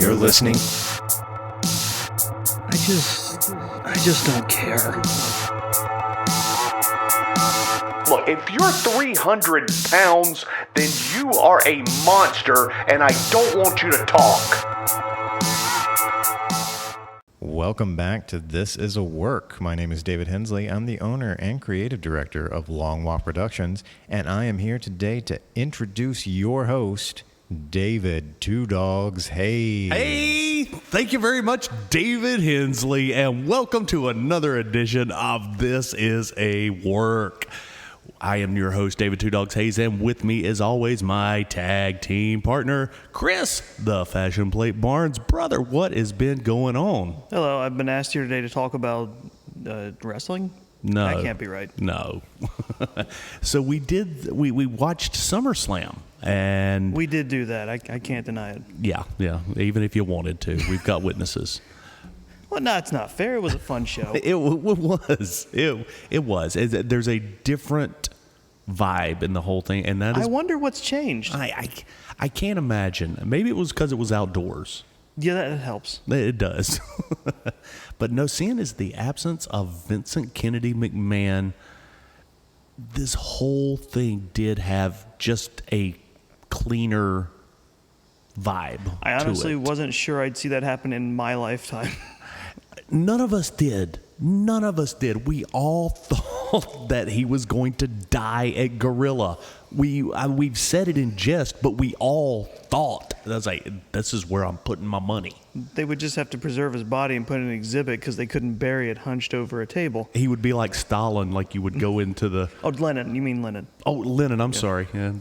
you're listening. I just don't care. Look, if you're 300 pounds, then you are a monster, and I don't want you to talk. Welcome back to This Is a Work. My name is David Hensley. I'm the owner and creative director of Long Walk Productions, and I am here today to introduce your host, David Two Doggz Hayes. Hey, thank you very much, David Hensley, and welcome to another edition of This Is a Work. I am your host, David Two Doggz Hayes, and with me, as always, my tag team partner, Chris, the Fashion Plate Barnes. Brother, what has been going on? Hello, I've been asked here today to talk about wrestling. No. That can't be right. No. So we watched SummerSlam, and We did do that. I can't deny it. yeah, even if you wanted to, we've got witnesses. Well, no, it's not fair. It was a fun show. It was. It was. There's a different vibe in the whole thing, and that is. I wonder what's changed. I can't imagine. Maybe it was because it was outdoors. Yeah, that helps. It does. But no, seeing as the absence of Vincent Kennedy McMahon, this whole thing did have just a cleaner vibe. I honestly to it. wasn't sure I'd see that happen in my lifetime. None of us did. We all thought that he was going to die at Gorilla. We've said it in jest, but we all thought. I was like, this is where I'm putting my money. They would just have to preserve his body and put it in an exhibit because they couldn't bury it hunched over a table. He would be like Stalin, like you would go into the... Oh, Lenin. You mean Lenin. Oh, Lenin, I'm sorry. Yeah.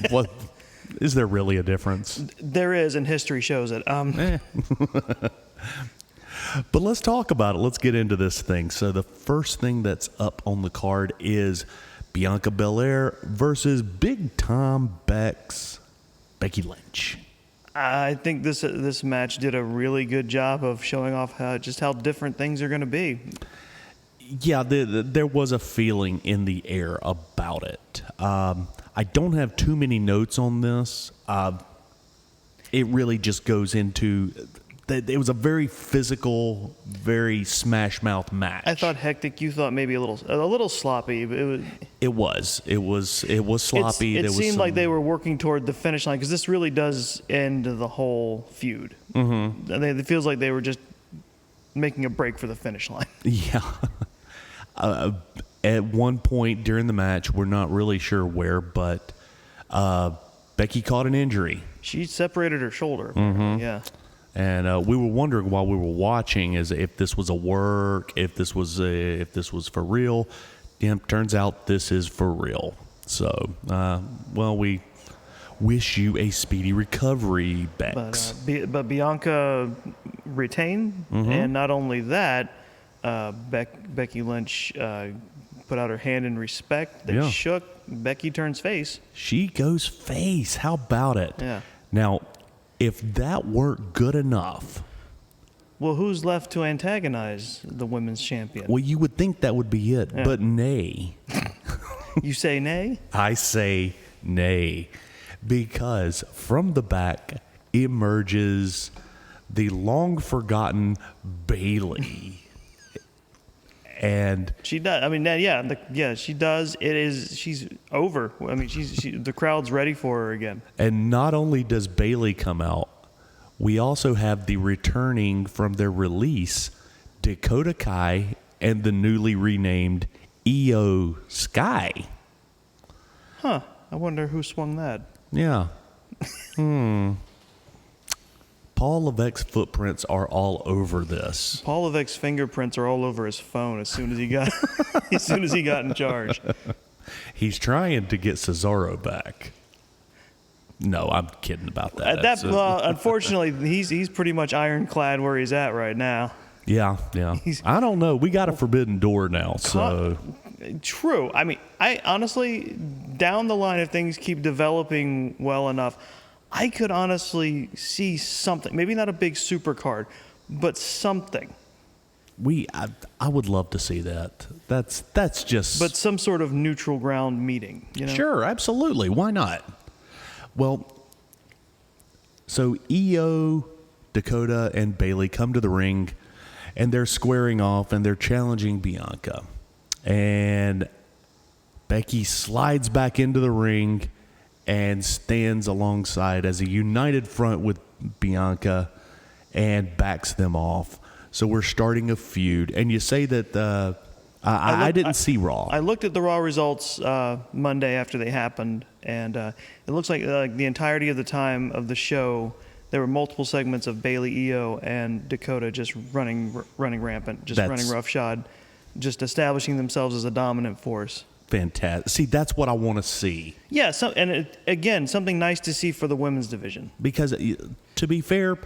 What... Is there really a difference? There is, and history shows it. But let's talk about it. Let's get into this thing. So the first thing that's up on the card is Bianca Belair versus Big Tom Becky Lynch. I think this match did a really good job of showing off how different things are going to be. Yeah, there was a feeling in the air about it. I don't have too many notes on this. It really just goes into... It was a very physical, very smash mouth match. I thought hectic. You thought maybe a little sloppy. But it was sloppy. It seemed like they were working toward the finish line because this really does end the whole feud. Mm-hmm. It feels like they were just making a break for the finish line. Yeah. At one point during the match, we're not really sure where, but Becky caught an injury. She separated her shoulder. Mm-hmm. Yeah. And we were wondering while we were watching if this was a work, if this was for real. Yeah, turns out this is for real. So, we wish you a speedy recovery, Bex. But Bianca retained, and not only that, Becky Lynch put out her hand in respect. They shook. Becky turns face. She goes face. How about it? Yeah. Now, if that weren't good enough... Well, who's left to antagonize the women's champion? Well, you would think that would be it, but nay. You say nay? I say nay. Because from the back emerges the long-forgotten Bayley. And she does. I mean, she does. She's over. I mean, the crowd's ready for her again. And not only does Bayley come out, we also have the returning from their release Dakota Kai and the newly renamed Io Sky. Huh. I wonder who swung that. Yeah. Paul Levesque's footprints are all over this. Paul Levesque's fingerprints are all over his phone as soon as he got in charge. He's trying to get Cesaro back. No, I'm kidding about that. Unfortunately, he's pretty much ironclad where he's at right now. Yeah. I don't know. We got a forbidden door now, so... True. I mean, I honestly, down the line, if things keep developing well enough, I could honestly see something. Maybe not a big super card, but something. I would love to see that. That's just... But some sort of neutral ground meeting, you know? Sure, absolutely. Why not? Well, So EO, Dakota, and Bailey come to the ring, and they're squaring off, and they're challenging Bianca. And Becky slides back into the ring and stands alongside as a united front with Bianca and backs them off. So we're starting a feud. And you say that I didn't see Raw. I looked at the Raw results Monday after they happened, and it looks like the entirety of the time of the show, there were multiple segments of Bailey, EO, and Dakota just running rampant, just running roughshod, just establishing themselves as a dominant force. Fantastic. See, that's what I want to see. Yeah, again, something nice to see for the women's division. Because, to be fair,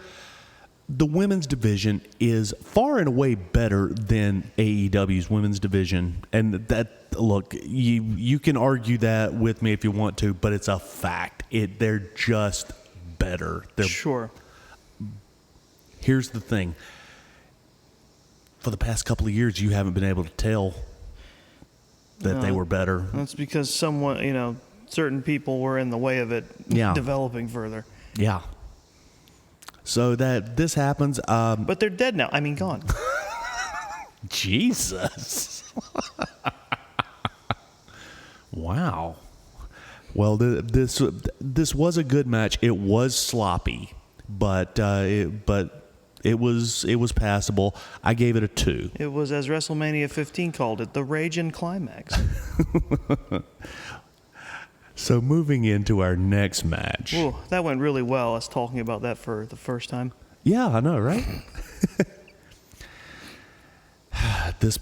the women's division is far and away better than AEW's women's division. And that, look, you can argue that with me if you want to, but it's a fact. They're just better. Sure. Here's the thing. For the past couple of years, you haven't been able to tell that they were better. That's because certain people were in the way of it developing further. Yeah. So that this happens. But they're dead now. I mean, gone. Jesus. Wow. Well, this was a good match. It was sloppy, but it was passable. I gave it a 2. It was, as WrestleMania 15 called it, the Ragin' Climax. So moving into our next match. Ooh, that went really well, us talking about that for the first time. Yeah, I know, right? This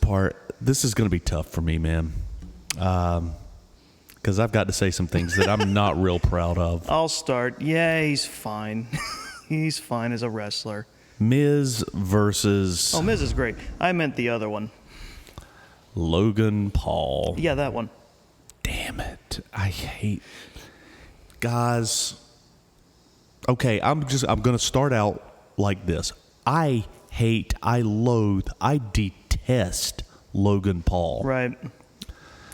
is going to be tough for me, man. Because I've got to say some things that I'm not real proud of. I'll start. Yeah, he's fine. He's fine as a wrestler. Miz versus... Oh, Miz is great. I meant the other one. Logan Paul. Yeah, that one. Damn it. I hate... Guys... Okay, I'm going to start out like this. I hate, I loathe, I detest Logan Paul. Right.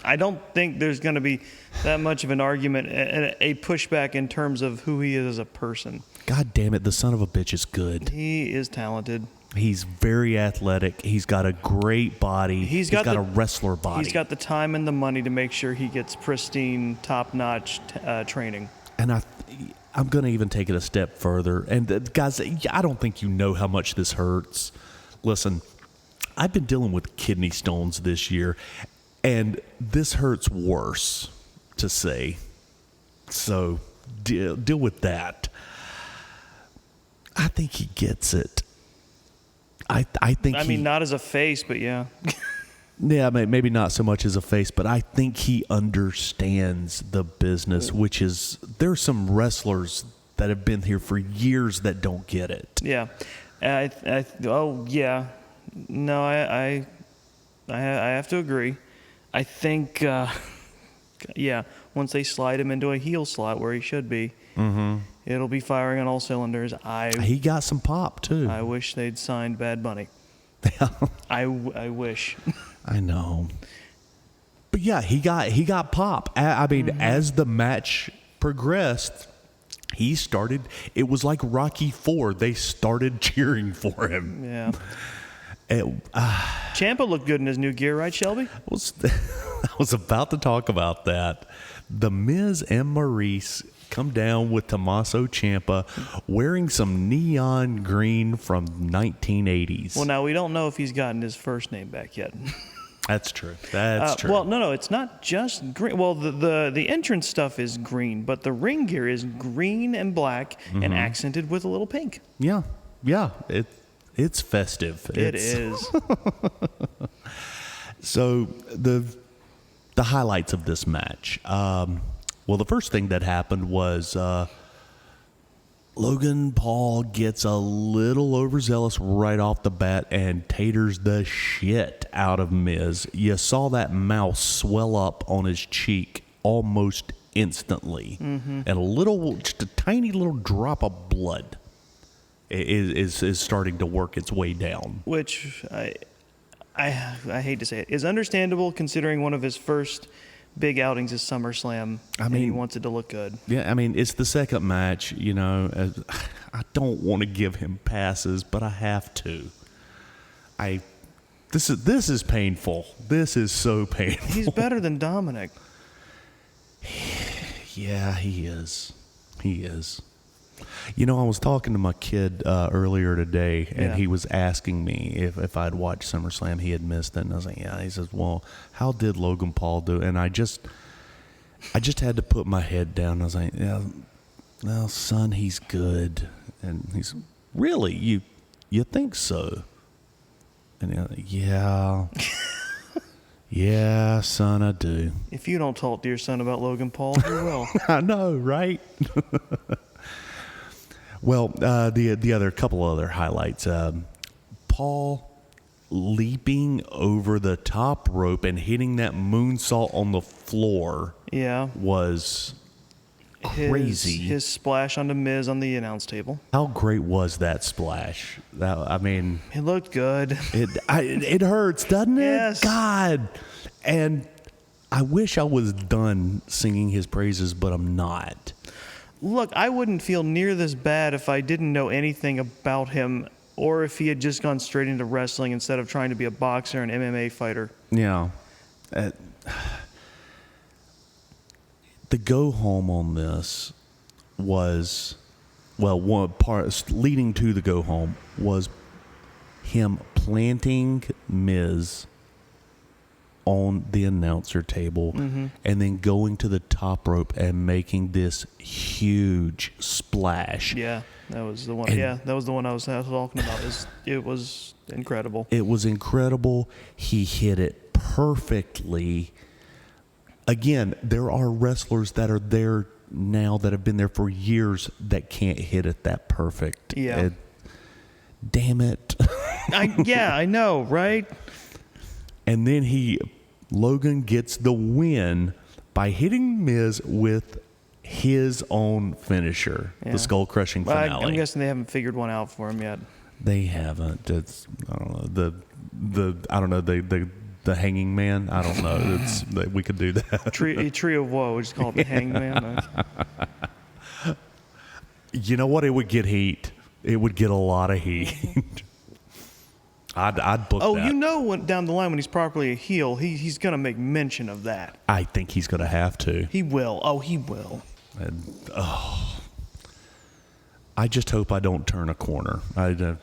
I don't think there's going to be that much of an argument, a pushback in terms of who he is as a person. God damn it, the son of a bitch is good. He is talented. He's very athletic. He's got a great body. He's got a wrestler body. He's got the time and the money to make sure he gets pristine, top-notch training. And I'm going to even take it a step further. And guys, I don't think you know how much this hurts. Listen, I've been dealing with kidney stones this year, and this hurts worse to say. So deal with that. I think he gets it. I mean, not as a face, but yeah. Yeah, maybe not so much as a face, but I think he understands the business, which is there's some wrestlers that have been here for years that don't get it. Yeah. Yeah. No, I have to agree. I think, once they slide him into a heel slot where he should be, it'll be firing on all cylinders. He got some pop, too. I wish they'd signed Bad Bunny. I wish. I know. But yeah, he got pop. I mean, as the match progressed, it was like Rocky IV. They started cheering for him. Yeah. Ciampa looked good in his new gear, right, Shelby? I was about to talk about that. The Miz and Maurice come down with Tommaso Ciampa wearing some neon green from 1980s. Well, now we don't know if he's gotten his first name back yet. That's true. That's true. Well, no, it's not just green. Well, the entrance stuff is green, but the ring gear is green and black and accented with a little pink. Yeah. It's festive. It is. So the highlights of this match. Well, the first thing that happened was Logan Paul gets a little overzealous right off the bat and taters the shit out of Miz. You saw that mouse swell up on his cheek almost instantly, and just a tiny little drop of blood is starting to work its way down. Which I hate to say it is understandable considering one of his first big outings at SummerSlam. And he wants it to look good. Yeah, I mean, it's the second match, you know. I don't want to give him passes, but I have to. This is painful. This is so painful. He's better than Dominic. Yeah, he is. He is. You know, I was talking to my kid earlier today, and he was asking me if I'd watched SummerSlam. He had missed it, and I was like, yeah. He says, well, how did Logan Paul do? And I just had to put my head down. I was like, yeah, well, son, he's good. And he's, really? You think so? And he's like, yeah. Yeah, son, I do. If you don't talk to your son about Logan Paul, you will. I know, right? Well, the other couple other highlights. Paul leaping over the top rope and hitting that moonsault on the floor. Yeah. Was crazy. His splash on the Miz on the announce table. How great was that splash? I mean, it looked good. It hurts, doesn't it? Yes. God. And I wish I was done singing his praises, but I'm not. Look, I wouldn't feel near this bad if I didn't know anything about him, or if he had just gone straight into wrestling instead of trying to be a boxer and MMA fighter. Yeah. The go home on this was, well, one part leading to the go home was him planting Miz on the announcer table and then going to the top rope and making this huge splash. Yeah, that was the one. That was the one I was talking about. It was incredible. It was incredible. He hit it perfectly. Again, there are wrestlers that are there now that have been there for years that can't hit it that perfect. Yeah. Damn it. I know, right? And then Logan gets the win by hitting Miz with his own finisher, the skull crushing finale. I'm guessing they haven't figured one out for him yet. They haven't. It's, I don't know, the hanging man. I don't know. We could do that. Tree of woe. We just call it the hangman. You know what? It would get heat. It would get a lot of heat. I'd book that. You know, down the line when he's properly a heel, he's going to make mention of that. I think he's going to have to. He will. Oh, he will. And, I just hope I don't turn a corner. I don't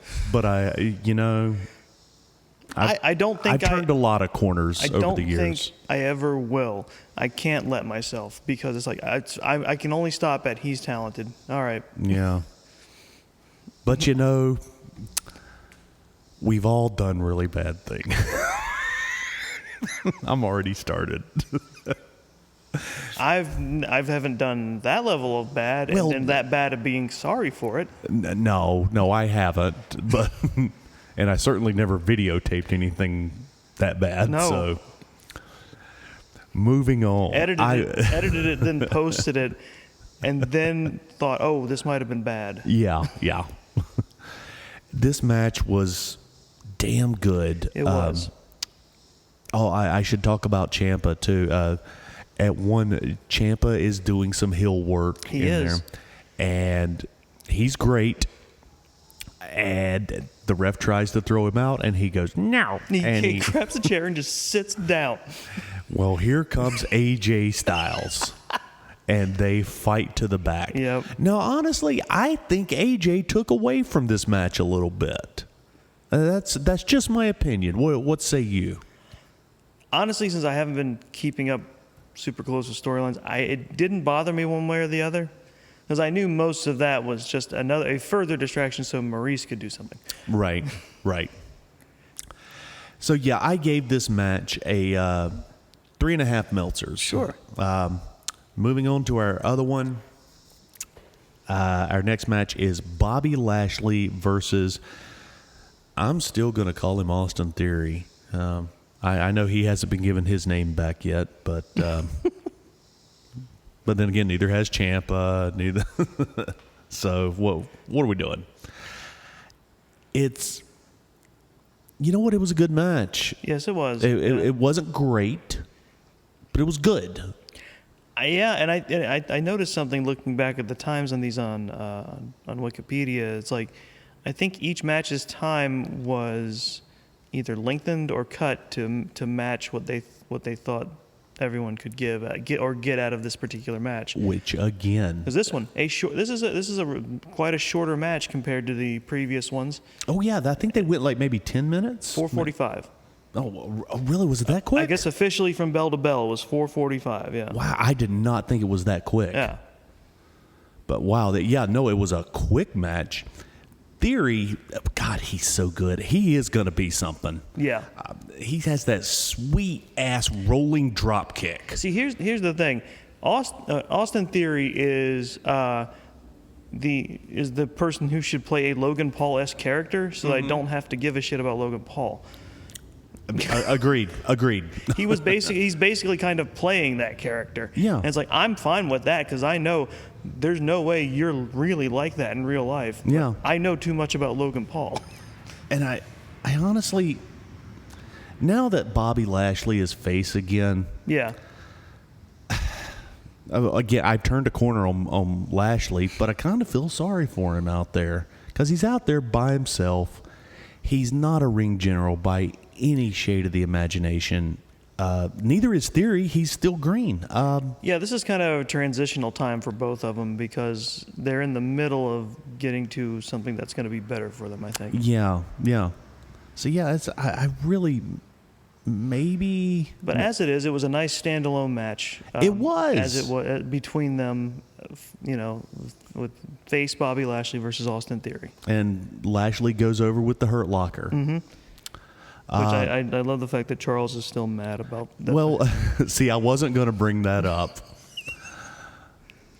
think I've turned a lot of corners over the years. I don't think I ever will. I can't let myself, because it's like I can only stop at he's talented. All right. Yeah. But we've all done really bad things. I'm already started. I haven't done that level of bad, and that bad of being sorry for it. No, I haven't. But and I certainly never videotaped anything that bad. No. So moving on. Edited it, then posted it, and then thought, oh, this might have been bad. Yeah. This match was damn good. It was. I should talk about Ciampa too. At one, Ciampa is doing some heel work there, and he's great. And the ref tries to throw him out, and he goes, no. He grabs a chair and just sits down. Well, here comes AJ Styles, and they fight to the back. Yep. Now, honestly, I think AJ took away from this match a little bit. That's just my opinion. What say you? Honestly, since I haven't been keeping up super close with storylines, it didn't bother me one way or the other, because I knew most of that was just a further distraction so Maurice could do something. Right. So yeah, I gave this match a 3.5 Meltzers. Sure. Moving on to our other one. Our next match is Bobby Lashley versus, I'm still going to call him Austin Theory. I know he hasn't been given his name back yet, but but then again, neither has Ciampa. Neither. So what are we doing? It's, you know what? It was a good match. Yes, it was. It wasn't great, but it was good. Yeah, and I noticed something looking back at the times on these on Wikipedia. It's like I think each match's time was either lengthened or cut to match what they thought everyone could get out of this particular match. Which again, Because this one, this is quite a shorter match compared to the previous ones. oh yeah, I think they went like maybe 10 minutes. 4:45. Oh, really? Was it that quick? I guess officially from bell to bell it was 4:45. Yeah. Wow, I did not think it was that quick. Yeah. But wow, it was a quick match. Theory, God, he's so good. He is going to be something. Yeah. He has that sweet ass rolling drop kick. See, here's the thing. Austin Theory is the person who should play a Logan Paul-esque character, so that I don't have to give a shit about Logan Paul. Agreed. He's basically kind of playing that character. Yeah. And it's like, I'm fine with that because I know there's no way you're really like that in real life. But Yeah. I know too much about Logan Paul. And I honestly, now that Bobby Lashley is face again, Yeah. again, I've turned a corner on Lashley, but I kind of feel sorry for him out there because he's out there by himself. He's not a ring general by any shade of the imagination. Neither is Theory. He's still green. Yeah, this is kind of a transitional time for both of them because they're in the middle of getting to something that's going to be better for them, I think. Yeah. So yeah, I really maybe. But as it is, it was a nice standalone match. It was. As it was between them, with face Bobby Lashley versus Austin Theory. And Lashley goes over with the Hurt Locker. Mm-hmm. Which I love the fact that Charles is still mad about that. Well, see, I wasn't going to bring that up,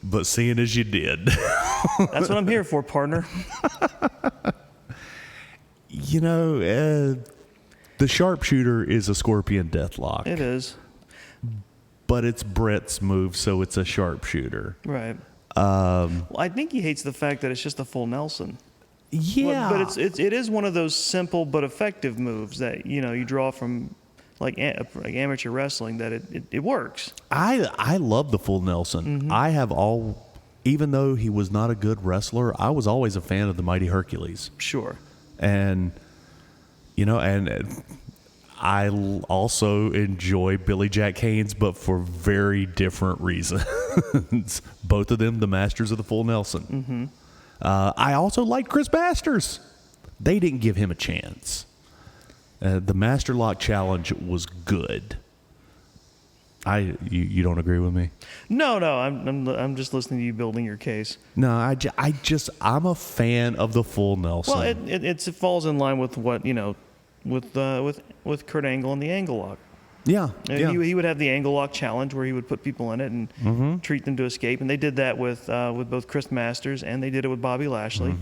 but seeing as you did. That's what I'm here for, partner. The sharpshooter is a scorpion deathlock. It is. But it's Brett's move, so it's a sharpshooter. Right. Well, I think he hates the fact that it's just a full Nelson. Yeah. But it is one of those simple but effective moves that, you draw from like amateur wrestling that it works. I love the full Nelson. Mm-hmm. I have even though he was not a good wrestler, I was always a fan of the Mighty Hercules. Sure. And I also enjoy Billy Jack Haynes, but for very different reasons. Both of them, the masters of the full Nelson. Mm-hmm. I also like Chris Masters. They didn't give him a chance. The Master Lock Challenge was good. You don't agree with me? No, I'm just listening to you building your case. No, I'm a fan of the full Nelson. Well, it falls in line with what with Kurt Angle and the Angle Lock. Yeah. He would have the Angle Lock Challenge where he would put people in it and treat them to escape, and they did that with both Chris Masters and they did it with Bobby Lashley.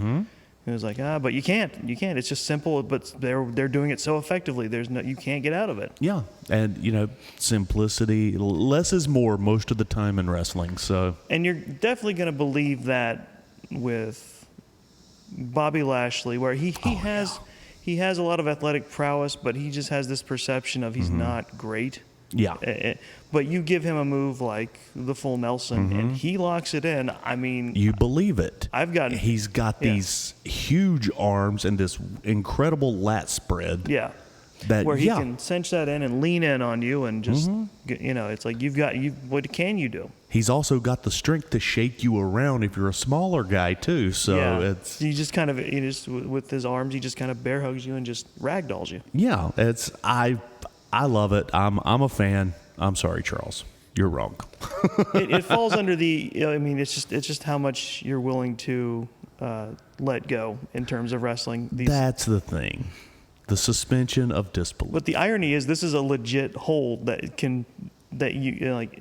It was like, but you can't. It's just simple, but they're doing it so effectively. You can't get out of it. Yeah, and simplicity, less is more most of the time in wrestling. So, and you're definitely going to believe that with Bobby Lashley, where he has a lot of athletic prowess, but he just has this perception of he's not great. Yeah. But you give him a move like the full Nelson, and he locks it in. I mean, you believe it. He's got these huge arms and this incredible lat spread. Yeah. Where he can cinch that in and lean in on you and just, it's like what can you do? He's also got the strength to shake you around if you're a smaller guy too. So it's you just kind of with his arms, he just kind of bear hugs you and just ragdolls you. Yeah, I love it. I'm a fan. I'm sorry, Charles. You're wrong. It falls under it's just how much you're willing to let go in terms of wrestling. That's the thing. The suspension of disbelief. But the irony is, this is a legit hold that you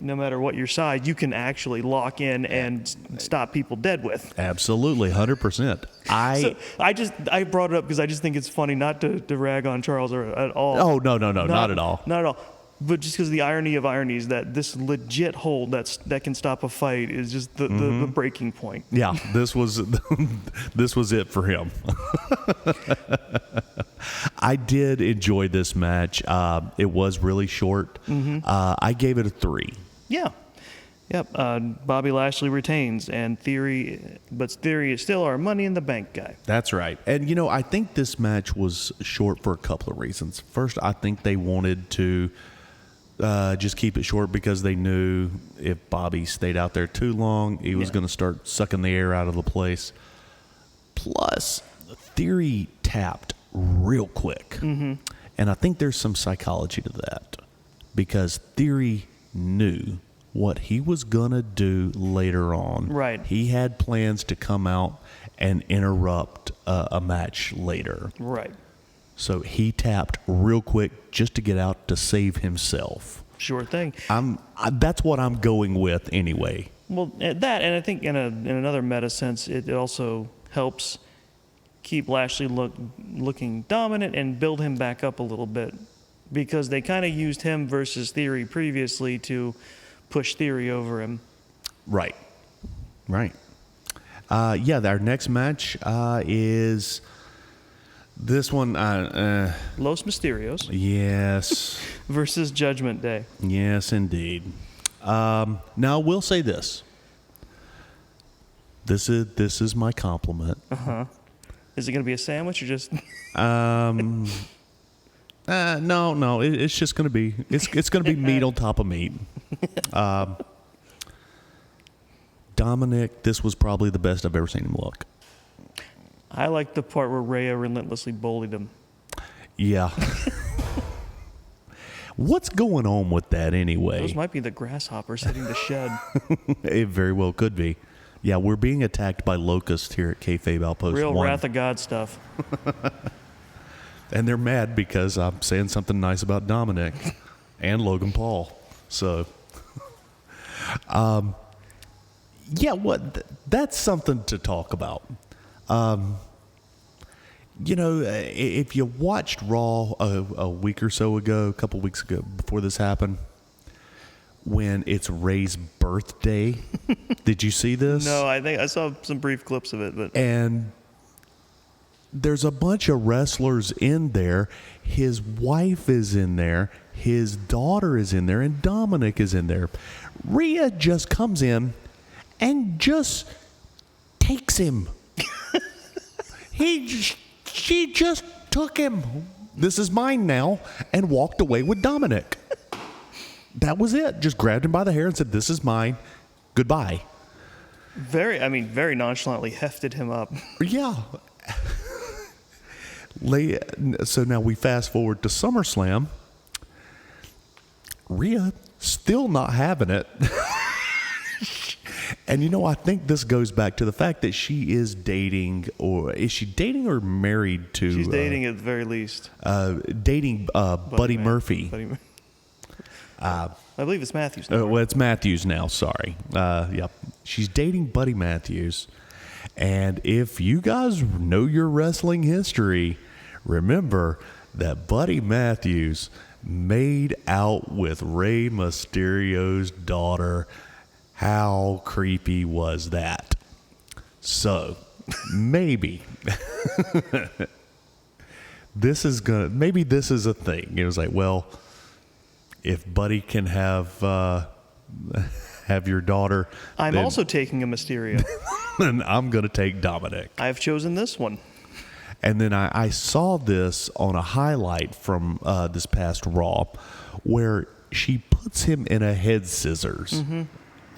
no matter what your size, you can actually lock in and stop people dead with. Absolutely, 100%. I brought it up because I just think it's funny, not to rag on Charles at all. Oh no, not at all. Not at all. But just because the irony of ironies, that this legit hold that can stop a fight is just the breaking point. Yeah, this was it for him. I did enjoy this match. It was really short. I gave it a 3. Yeah. Yep. Bobby Lashley retains, and Theory is still our Money in the Bank guy. That's right. And, I think this match was short for a couple of reasons. First, I think they wanted to just keep it short because they knew if Bobby stayed out there too long, he was going to start sucking the air out of the place. Plus, Theory tapped real quick. And I think there's some psychology to that because Theory knew what he was going to do later on. Right. He had plans to come out and interrupt a match later. Right. So he tapped real quick just to get out to save himself. Sure thing. That's what I'm going with anyway. Well, that, and I think in another meta sense, it also helps keep Lashley looking dominant and build him back up a little bit, because they kind of used him versus Theory previously to push Theory over him. Right. Our next match is this one. Los Mysterios Yes. versus Judgment Day. Yes, indeed. Now, we'll say this. This is my compliment. Is it going to be a sandwich or just? No. It's just going to be it's going to be meat on top of meat. Dominic, this was probably the best I've ever seen him look. I like the part where Rhea relentlessly bullied him. Yeah. What's going on with that anyway? Those might be the grasshoppers hitting the shed. It very well could be. Yeah, we're being attacked by locusts here at Kayfabe Outpost 1. Real Wrath of God stuff. And they're mad because I'm saying something nice about Dominic and Logan Paul. So, that's something to talk about. If you watched Raw a week or so ago, a couple weeks ago, before this happened, when it's Ray's birthday, did you see this? No, I think I saw some brief clips of it, but And there's a bunch of wrestlers in there. His wife is in there. His daughter is in there. And Dominic is in there. Rhea just comes in and just takes him. She just took him. This is mine now. And walked away with Dominic. That was it. Just grabbed him by the hair and said, "This is mine. Goodbye." very nonchalantly hefted him up. Yeah. So now we fast forward to SummerSlam. Rhea still not having it. And I think this goes back to the fact that she is dating, or is she dating or married to? She's dating at the very least. Dating Buddy Murphy. I believe it's Matthews now. Well, it's Matthews now. Sorry. Yep. She's dating Buddy Matthews. And if you guys know your wrestling history, remember that Buddy Matthews made out with Rey Mysterio's daughter. How creepy was that? So, maybe this is a thing. It was like, well, if Buddy can have your daughter, I'm also taking a Mysterio. then I'm going to take Dominic. I've chosen this one. And then I saw this on a highlight from this past Raw where she puts him in a head scissors. Mm-hmm.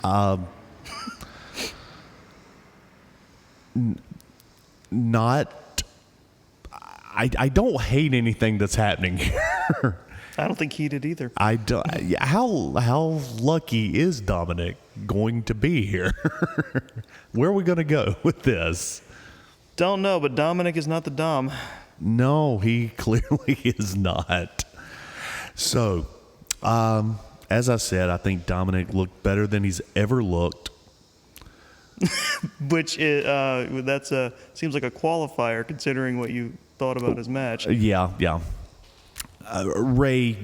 I don't hate anything that's happening here. I don't think he did either. I don't. How lucky is Dominic going to be here? Where are we going to go with this? Don't know, but Dominic is not the Dom. No, he clearly is not. So, as I said, I think Dominic looked better than he's ever looked. Which is, seems like a qualifier considering what you thought about his match. Yeah. Ray,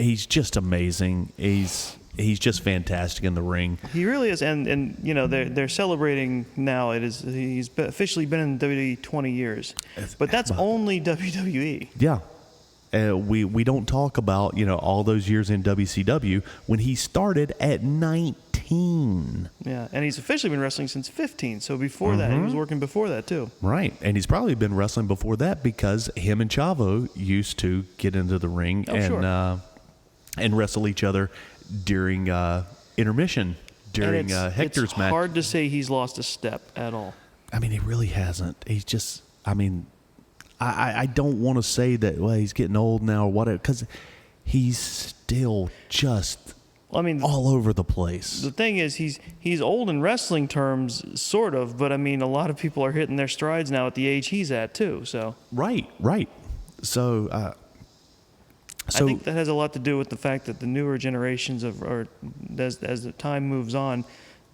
he's just amazing. He's just fantastic in the ring. He really is, and you know they're celebrating now. He's officially been in WWE 20 years, but that's only WWE. Yeah. We don't talk about, all those years in WCW when he started at 19. Yeah, and he's officially been wrestling since 15. So before that, he was working before that too. Right, and he's probably been wrestling before that because him and Chavo used to get into the ring and wrestle each other during intermission, during Hector's it's match. It's hard to say he's lost a step at all. I mean, he really hasn't. He's just, I don't want to say that, well, he's getting old now or whatever, because he's still just all over the place. The thing is, he's old in wrestling terms, sort of, but a lot of people are hitting their strides now at the age he's at, too. So Right. So, I think that has a lot to do with the fact that the newer generations as the time moves on,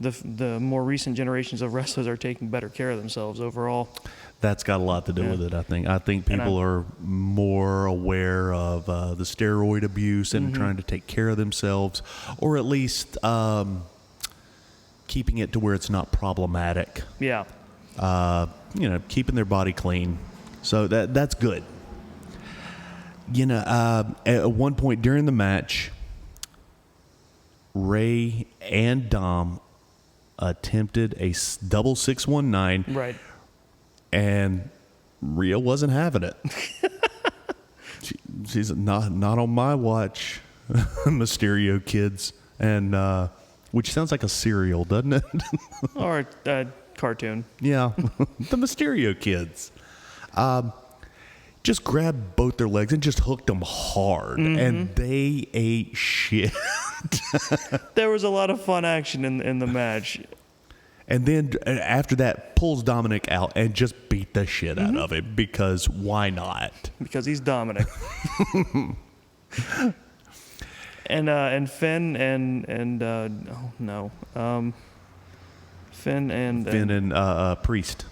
the more recent generations of wrestlers are taking better care of themselves overall. That's got a lot to do with it, I think. I think people are more aware of the steroid abuse and trying to take care of themselves, or at least keeping it to where it's not problematic. Yeah. Keeping their body clean. So that's good. At one point during the match, Ray and Dom attempted a double 619. Right. And Rhea wasn't having it. She's not on my watch, Mysterio kids, and which sounds like a cereal, doesn't it? Or a cartoon. Yeah, the Mysterio kids. Just grabbed both their legs and just hooked them hard, and they ate shit. There was a lot of fun action in the match. And then after that, pulls Dominic out and just beat the shit out of him, because why not? Because he's Dominic. and Finn Finn and Priest.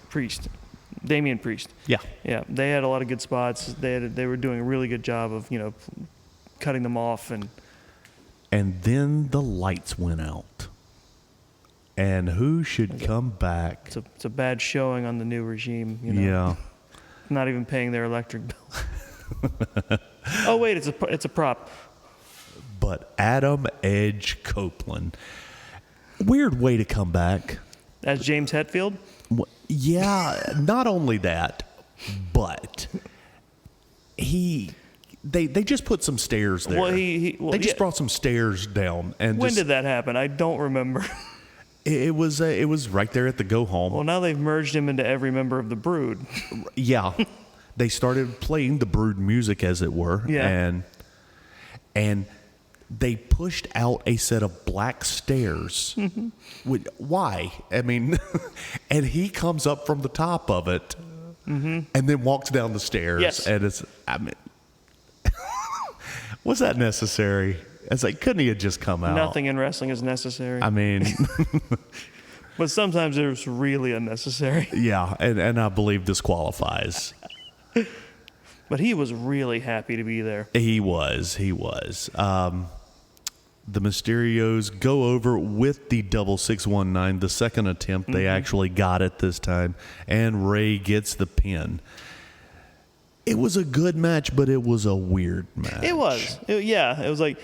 Damian Priest. Yeah. They had a lot of good spots. They were doing a really good job of cutting them off and then the lights went out. And who should come back? It's a bad showing on the new regime. Yeah. Not even paying their electric bill. Oh wait, it's a prop. But Adam Edge Copeland, weird way to come back. As James Hetfield? Yeah, not only that, but they just put some stairs there. Well, they just brought some stairs down. And when did that happen? I don't remember. It was right there at the go home. Well, now they've merged him into every member of the Brood. Yeah, they started playing the Brood music, as it were. Yeah. And they pushed out a set of black stairs. Why? And he comes up from the top of it, and then walks down the stairs. Yes. And was that necessary? It's like, couldn't he have just come out? Nothing in wrestling is necessary. But sometimes it's really unnecessary. Yeah, and I believe disqualifies. But he was really happy to be there. He was. The Mysterios go over with the double 619, the second attempt. They actually got it this time, and Ray gets the pin. It was a good match, but it was a weird match. It was. It was like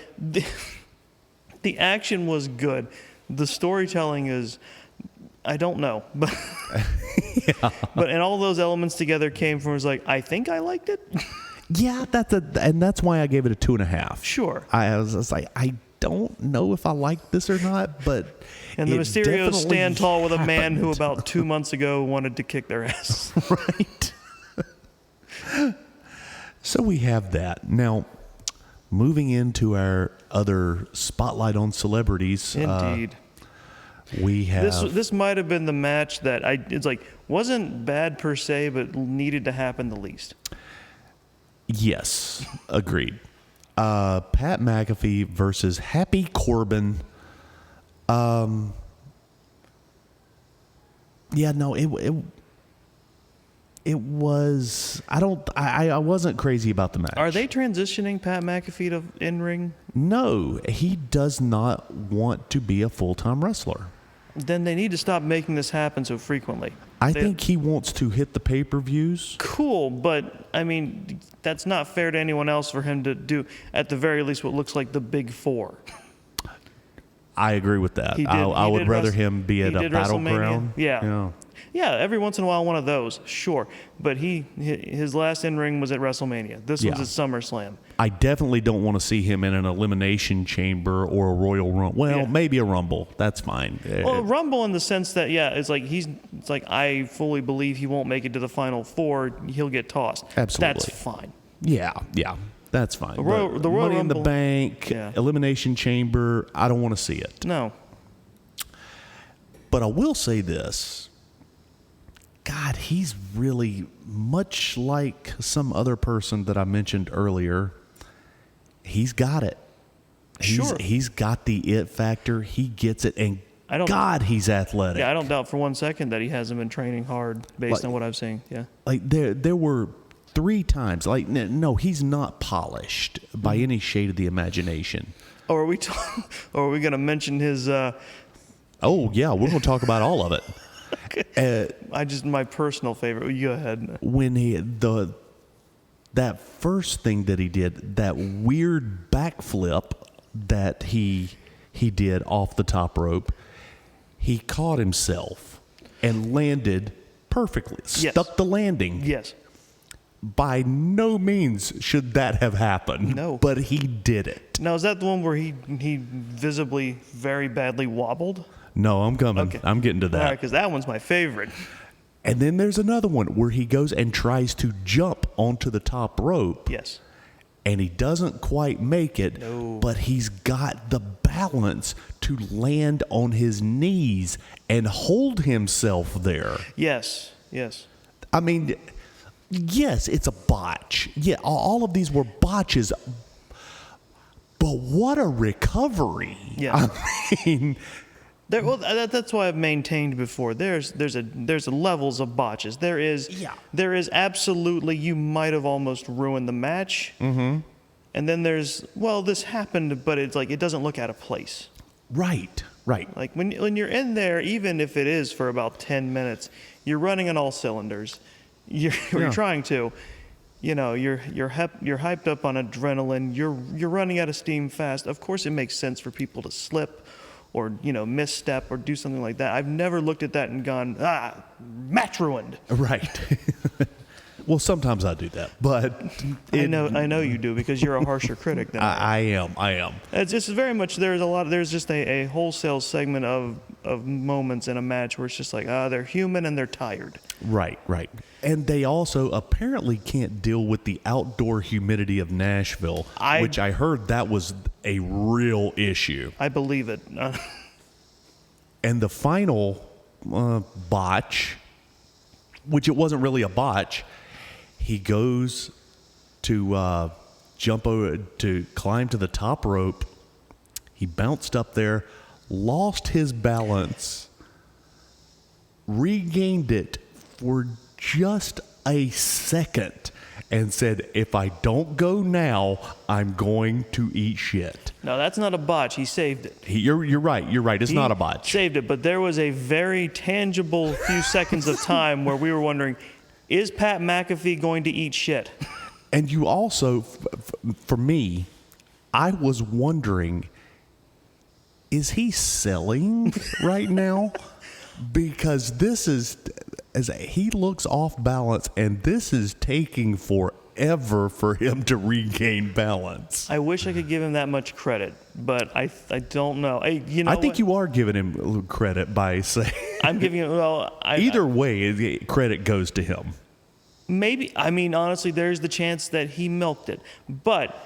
the action was good. The storytelling is, I don't know, but but and all those elements together came from, was like, I think I liked it. Yeah, that's why I gave it a 2.5. Sure. I was like, I don't know if I like this or not, but and the Mysterios stand tall with a man who about 2 months ago wanted to kick their ass. Right. So we have that. Now, moving into our other spotlight on celebrities. Indeed. We have this might have been the match that wasn't bad per se, but needed to happen the least. Yes, agreed. Pat McAfee versus Happy Corbin. it was. I wasn't crazy about the match. Are they transitioning Pat McAfee to in-ring? No, he does not want to be a full-time wrestler. Then they need to stop making this happen so frequently. I think he wants to hit the pay-per-views. Cool, but I mean, that's not fair to anyone else for him to do, at the very least, what looks like the Big Four. I agree with that. He did- I he would did rather Wrest- him be at he a did WrestleMania. battleground. Yeah. Yeah, every once in a while, one of those, sure. But his last in-ring was at WrestleMania. This Yeah. was at SummerSlam. I definitely don't want to see him in an elimination chamber or a Royal Rumble. Well, Yeah. maybe a Rumble. That's fine. Well, Rumble in the sense that, yeah, it's like I fully believe he won't make it to the Final Four. He'll get tossed. Absolutely. That's fine. Yeah, that's fine. The Royal Money in the Rumble- Bank, Yeah. Elimination Chamber, I don't want to see it. No. But I will say this. God, he's really much like some other person that I mentioned earlier. He's got it. Sure. He's got the it factor. He gets it. And I don't- God, he's athletic. Yeah, I don't doubt for one second that he hasn't been training hard based on what I've seen. Yeah. Like there were 3 times. Like no, he's not polished by any shade of the imagination. Or are we going to mention his Oh yeah, we're going to talk about all of it. my personal favorite. You go ahead. When that first thing that he did, that weird backflip that he did off the top rope, he caught himself and landed perfectly. Yes. Stuck the landing. Yes. By no means should that have happened. No. But he did it. Now, is that the one where he visibly very badly wobbled? No, I'm coming. Okay. I'm getting to that. All right, because that one's my favorite. And then there's another one where he goes and tries to jump onto the top rope. Yes. And he doesn't quite make it, No. but he's got the balance to land on his knees and hold himself there. Yes. Yes. I mean, yes, it's a botch. Yeah, all of these were botches. But what a recovery. Yeah. I mean, That's why I've maintained before. There's a levels of botches. There is absolutely, you might have almost ruined the match. Mm-hmm. And then there's, well, this happened, but it's like it doesn't look out of place. right. Like when you're in there, even if it is for about 10 minutes, you're running on all cylinders. You're trying to, you're hyped up on adrenaline. You're running out of steam fast. Of course, it makes sense for people to slip or misstep or do something like that. I've never looked at that and gone, match ruined. Right. Well, sometimes I do that, but I know you do because you're a harsher critic than I am. I am. It's just very much, there's just a wholesale segment of moments in a match where it's just like, they're human and they're tired. Right. And they also apparently can't deal with the outdoor humidity of Nashville, which I heard that was a real issue. I believe it. And the final botch, which it wasn't really a botch, he goes to jump over to climb to the top rope. He bounced up there, lost his balance, regained it for just a second, and said, if I don't go now, I'm going to eat shit. No, that's not a botch. He saved it. You're right. It's not a botch. Saved it, but there was a very tangible few seconds of time where we were wondering, is Pat McAfee going to eat shit? And you also, for me, I was wondering, is he selling right now? Because this is, he looks off balance, and this is taking forever for him to regain balance. I wish I could give him that much credit, but I don't know. I think you are giving him credit by saying. I'm giving him, Either way, credit goes to him. Maybe, honestly, there's the chance that he milked it, but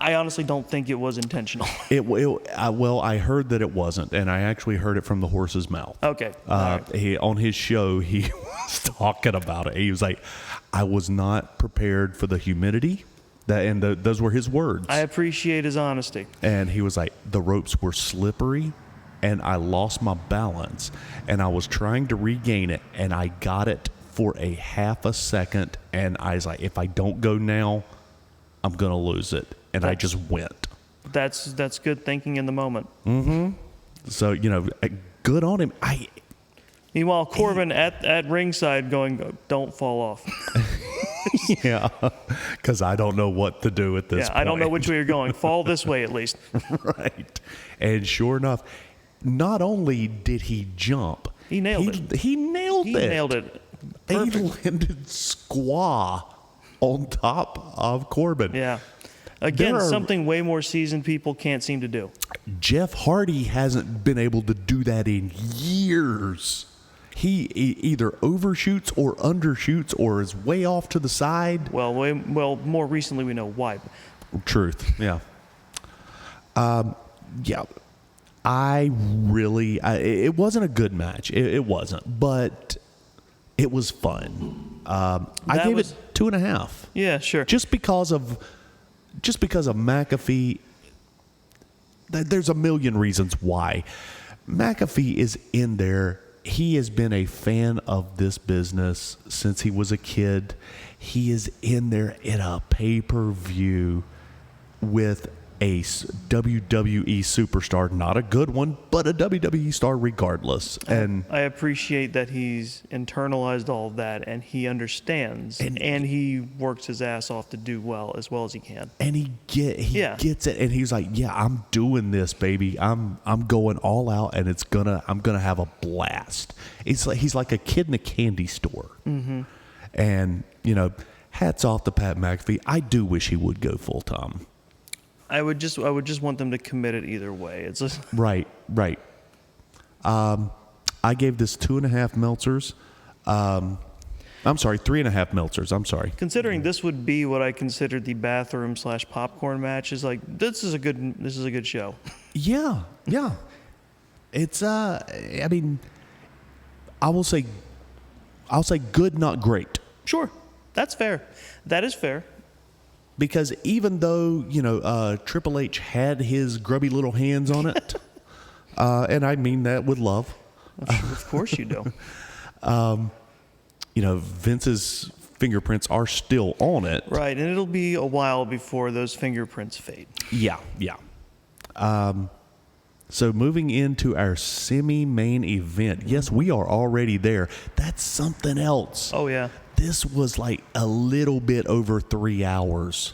I honestly don't think it was intentional. Well, I heard that it wasn't, and I actually heard it from the horse's mouth. Okay. All right. He on his show, he was talking about it. He was like, "I was not prepared for the humidity." Those were his words. I appreciate his honesty. And he was like, "The ropes were slippery, and I lost my balance, and I was trying to regain it, and I got it for a half a second, and I was like, if I don't go now, I'm going to lose it. And I just went. That's good thinking in the moment. So, good on him. Meanwhile, Corbin at ringside going, don't fall off. Yeah, because I don't know what to do at this point. I don't know which way you're going. Fall this way at least. Right. And sure enough, not only did he jump, He nailed it. He nailed He it. nailed it. He Perfect. landed squaw on top of Corbin. Yeah. Again, There are- something way more seasoned people can't seem to do. Jeff Hardy hasn't been able to do that in years. He either overshoots or undershoots or is way off to the side. Well, more recently we know why. Truth, yeah. Yeah. It wasn't a good match. It wasn't, but it was fun. I gave it 2.5. Yeah, sure. Just because of McAfee. There's a million reasons why. McAfee is in there. He has been a fan of this business since he was a kid. He is in there in a pay-per-view with a WWE superstar, not a good one, but a WWE star regardless. And I appreciate that he's internalized all of that and he understands and he works his ass off to do well as he can. And he gets it, and he's like, "Yeah, I'm doing this, baby. I'm going all out, and I'm gonna have a blast." He's like a kid in a candy store. Mm-hmm. And hats off to Pat McAfee. I do wish he would go full time. I would just want them to commit it either way. It's just Right. I gave this 2.5 Meltzers. I'm sorry, 3.5 Meltzers. I'm sorry. considering this would be what I considered the bathroom / popcorn match. Is like this is a good show. Yeah. It's I mean, I'll say good, not great. Sure, that's fair. That is fair. Because even though, Triple H had his grubby little hands on it, and I mean that with love. Of course you do. Vince's fingerprints are still on it. Right, and it'll be a while before those fingerprints fade. Yeah. So moving into our semi-main event. Yes, we are already there. That's something else. Oh, yeah. This was like a little bit over 3 hours.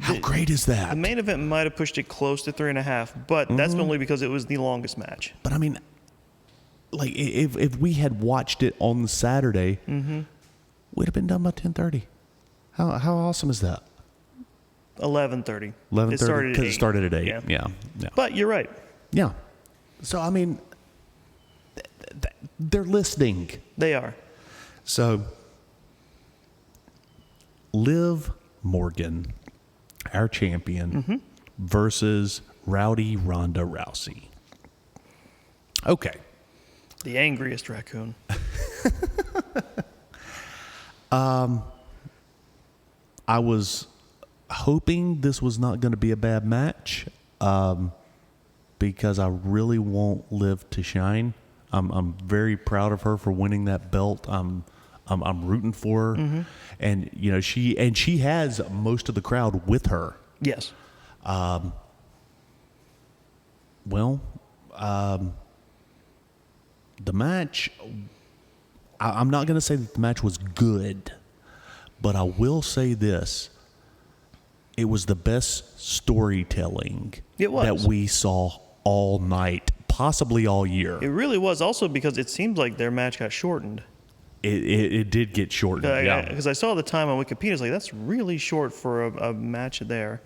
How great is that? The main event might have pushed it close to 3.5, but that's only because it was the longest match. But I mean, like if we had watched it on the Saturday, we'd have been done by 10:30. How awesome is that? 11:30. 11:30 It started at because it 8. started at 8. Yeah. But you're right. Yeah. So I mean, they're listening. They are. So, Liv Morgan, our champion, versus Rowdy Ronda Rousey. Okay. The angriest raccoon. I was hoping this was not going to be a bad match because I really want Liv to shine. I'm very proud of her for winning that belt. I'm rooting for her, and she has most of the crowd with her. Yes. The match. I'm not going to say that the match was good, but I will say this: it was the best storytelling that we saw all night, possibly all year. It really was, also because it seemed like their match got shortened. It did get shortened, yeah. Because I saw the time on Wikipedia. It's like, that's really short for a match there.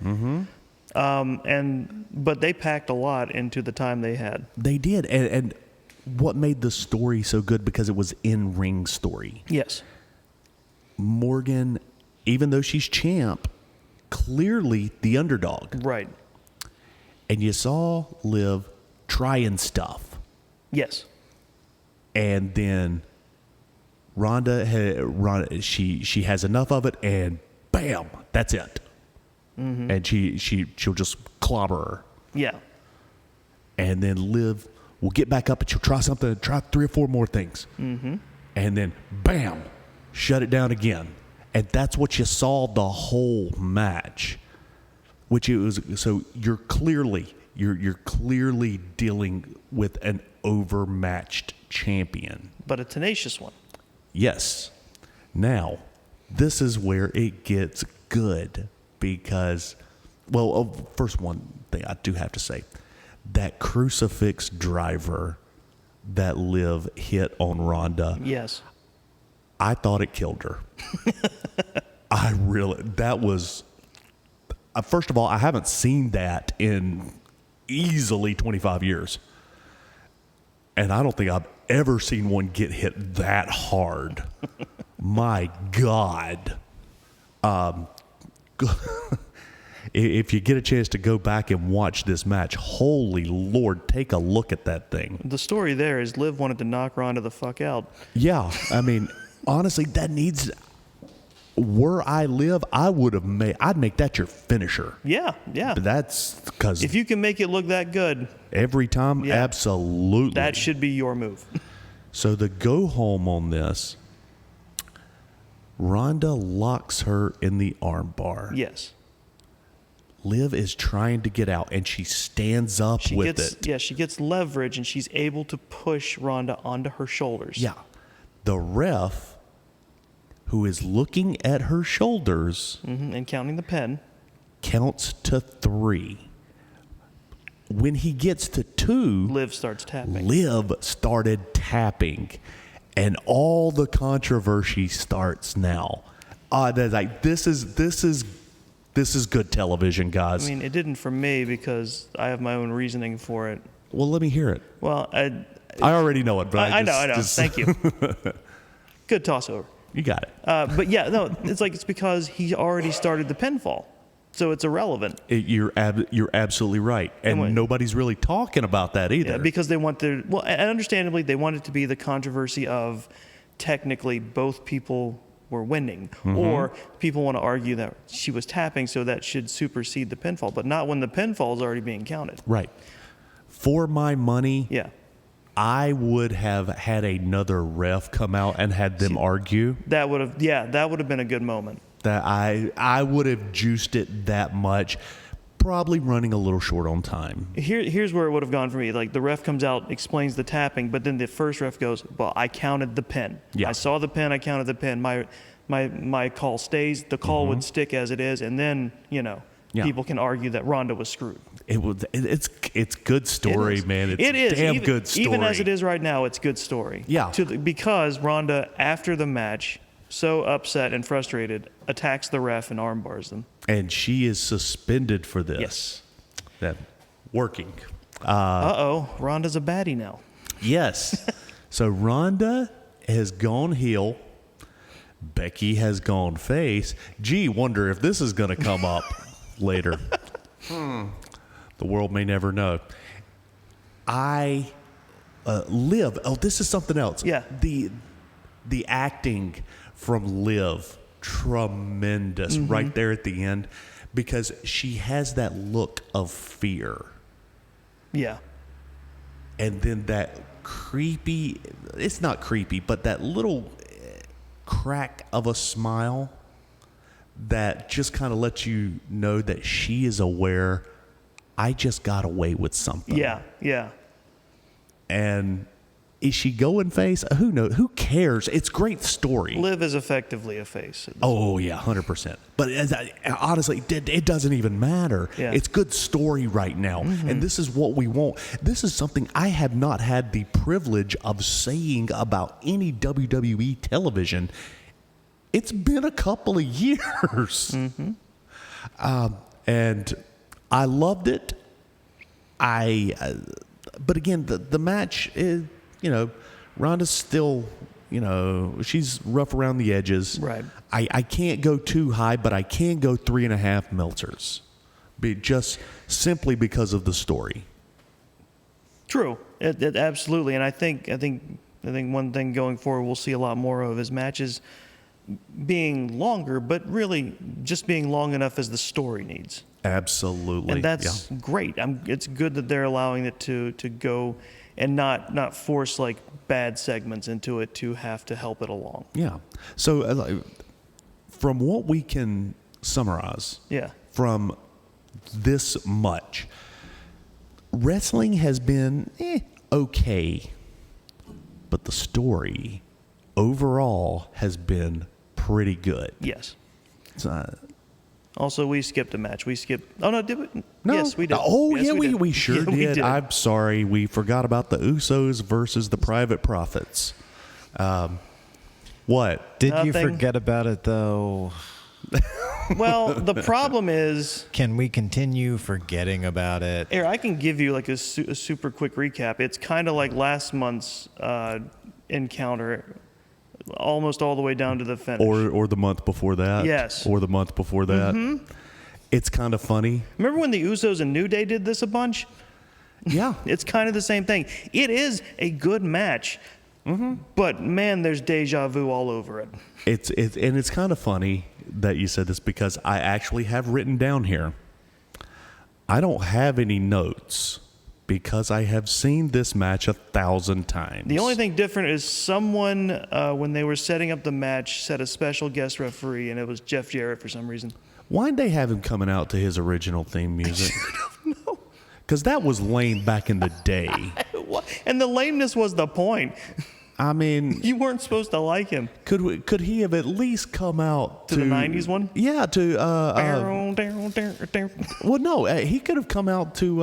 But they packed a lot into the time they had. They did, and what made the story so good, because it was in-ring story. Yes. Morgan, even though she's champ, clearly the underdog. Right. And you saw Liv trying stuff. Yes. And then Ronda she has enough of it, and bam, that's it. And she'll just clobber her. Yeah. And then Liv will get back up and she'll try 3 or 4 more things. and then bam, shut it down again. And that's what you saw the whole match. Which it was, so you're clearly dealing with an overmatched champion. But a tenacious one. Yes. Now, this is where it gets good because, well, first one thing I do have to say, that crucifix driver that Liv hit on Ronda, Yes. I thought it killed her. That was, first of all, I haven't seen that in easily 25 years. And I don't think I've ever seen one get hit that hard. My God. If you get a chance to go back and watch this match, holy Lord, take a look at that thing. The story there is Liv wanted to knock Ronda the fuck out. Yeah, I mean, honestly, that needs. Where I live, I'd make that your finisher. Yeah, yeah. But that's because If you can make it look that good, every time, Yeah. absolutely. that should be your move. So the go home on this, Ronda locks her in the armbar. Yes. Liv is trying to get out, and she stands up with it. Yeah, she gets leverage, and she's able to push Ronda onto her shoulders. Yeah. The ref, who is looking at her shoulders, And counting the pen. counts to 3. When he gets to 2, Liv starts tapping. Liv started tapping, and all the controversy starts now. This is good television, guys. I mean, it didn't for me because I have my own reasoning for it. Well, let me hear it. Well, I already know it, but I know. Thank you. Good toss over. You got it. But yeah, no, it's because he already started the pinfall, so it's irrelevant. You're absolutely right, and nobody's really talking about that either. Yeah, because they want and understandably, they want it to be the controversy of technically both people were winning, or people want to argue that she was tapping, so that should supersede the pinfall, but not when the pinfall is already being counted. Right. For my money, Yeah. I would have had another ref come out and had them argue. That would have been a good moment. That I would have juiced it that much, probably running a little short on time. Here's where it would have gone for me. Like the ref comes out, explains the tapping, but then the first ref goes, "Well, I counted the pin. Yeah. I saw the pin. I counted the pin. My call stays. The call would stick as it is, and then people can argue that Ronda was screwed. It's good story, man. It's damn good story. Even as it is right now, it's good story. Yeah. Because Ronda, after the match, so upset and frustrated, attacks the ref and armbars them. And she is suspended for this. Yes. That working. Ronda's a baddie now. Yes. So Ronda has gone heel. Becky has gone face. Gee, wonder if this is going to come up later. The world may never know. Liv. Oh, this is something else. Yeah. The acting from Liv, tremendous right there at the end, because she has that look of fear. Yeah. And then that creepy, it's not creepy, but that little crack of a smile that just kind of lets you know that she is aware, I just got away with something. Yeah. Yeah. And is she going face? Who knows? Who cares? It's great story. Liv is effectively a face. Oh, yeah, 100%. But honestly, it doesn't even matter. Yeah. It's good story right now. And this is what we want. This is something I have not had the privilege of saying about any WWE television. It's been a couple of years. And I loved it. But again, the match is, Ronda's still, she's rough around the edges. Right. I can't go too high, but I can go 3.5 Meltzers. Just simply because of the story. True. It absolutely. And I think one thing going forward we'll see a lot more of is matches being longer, but really just being long enough as the story needs. Absolutely. And that's great. It's good that they're allowing it to go and not force like bad segments into it to have to help it along. Yeah. So from what we can summarize Yeah. from this much, wrestling has been okay, but the story overall has been pretty good. Yes. So, Also, we skipped a match. We skipped. Oh no, did we? no. Yes, we did. Oh Yes, yeah, did. we sure Yeah, did. we did. I'm sorry, we forgot about the Usos versus the Private Prophets. What? Did you Nothing. forget about it, though? Well, the problem is, Can we continue forgetting about it? here, I can give you like a super quick recap. It's kind of like last month's encounter, almost all the way down to the finish. Or the month before that? Yes. Or the month before that? It's kind of funny. Remember when the Usos and New Day did this a bunch? Yeah. It's kind of the same thing. It is a good match, but man, there's deja vu all over it. It's kind of funny that you said this because I actually have written down here. I don't have any notes because I have seen this match 1,000 times. The only thing different is someone, when they were setting up the match, set a special guest referee, and it was Jeff Jarrett for some reason. Why'd they have him coming out to his original theme music? No. Because that was lame back in the day. And the lameness was the point. I mean, You weren't supposed to like him. could he have at least come out To the 90s one? Yeah, to well, no, he could have come out to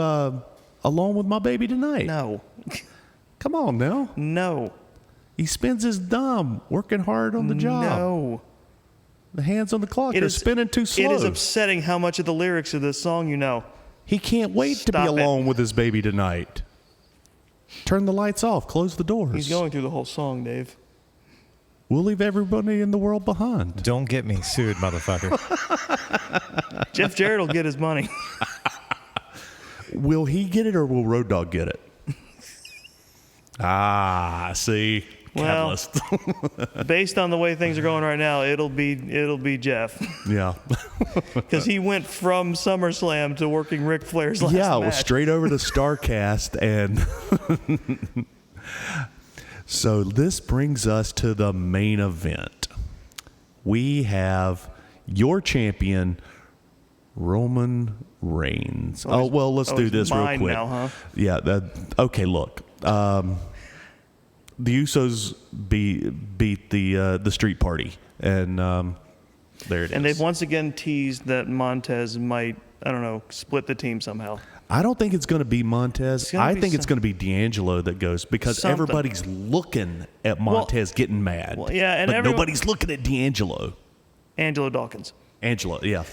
Alone with My Baby Tonight. No. Come on now. No. He spends his thumb working hard on the job. No. The hands on the clock are spinning too slow. It is upsetting how much of the lyrics of this song you know. He can't wait to be Stop it. alone with his baby tonight. Turn the lights off. Close the doors. He's going through the whole song, Dave. We'll leave everybody in the world behind. Don't get me sued, motherfucker. Jeff Jarrett will get his money. Will he get it or will Road Dogg get it? See, Well, catalyst. based on the way things are going right now, it'll be Jeff. Yeah, Because he went from SummerSlam to working Ric Flair's last yeah. match. Well, straight over to Starcast, and so this brings us to the main event. We have your champion, Roman Reigns. Oh, well, let's do he's this real mine quick. now, huh? Yeah. Okay. Look, the Usos beat the Street Party, and there it is. And they've once again teased that Montez might, I don't know, split the team somehow. I don't think it's going to be Montez. gonna I be think it's going to be D'Angelo that goes because Something. everybody's looking at Montez getting mad. well, yeah, and but everyone- nobody's looking at D'Angelo. Angelo Dawkins. Angelo, yeah.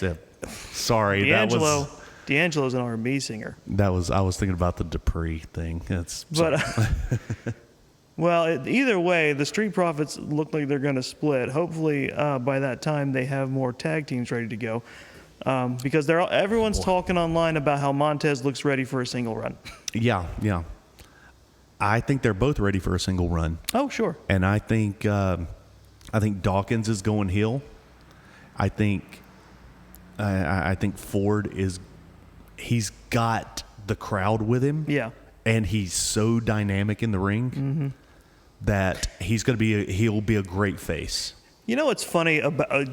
Sorry, D'Angelo's an R&B singer. I was thinking about the Dupree thing. But, well, either way, the Street Profits look like they're going to split. Hopefully, by that time, they have more tag teams ready to go. Because everyone's talking online about how Montez looks ready for a single run. yeah. I think they're both ready for a single run. Oh, sure. And I think Dawkins is going heel. I think Ford he's got the crowd with him. Yeah. And he's so dynamic in the ring that he'll be a great face. You know what's funny about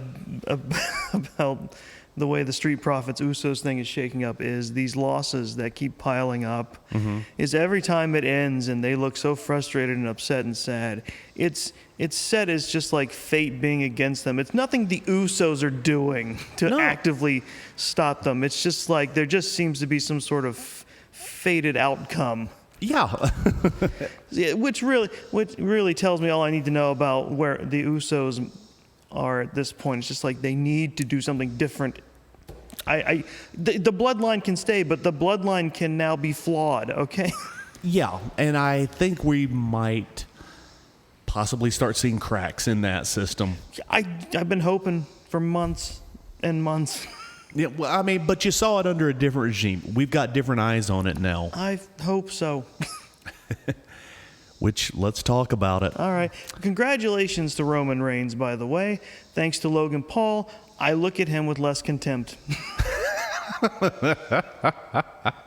the way the Street Profits Usos thing is shaking up is these losses that keep piling up. Is every time it ends and they look so frustrated and upset and sad, it's set as just like fate being against them. It's nothing the Usos are doing to actively stop them. It's just like there just seems to be some sort of fated outcome. Yeah. Yeah, which really tells me all I need to know about where the Usos are at this point. It's just like they need to do something different. The bloodline can stay, but the bloodline can now be flawed, okay? Yeah, and I think we might possibly start seeing cracks in that system. I've been hoping for months and months. Yeah, well, I mean, but you saw it under a different regime. We've got different eyes on it now. I hope so. Which, let's talk about it. All right. Congratulations to Roman Reigns, by the way. Thanks to Logan Paul, I look at him with less contempt.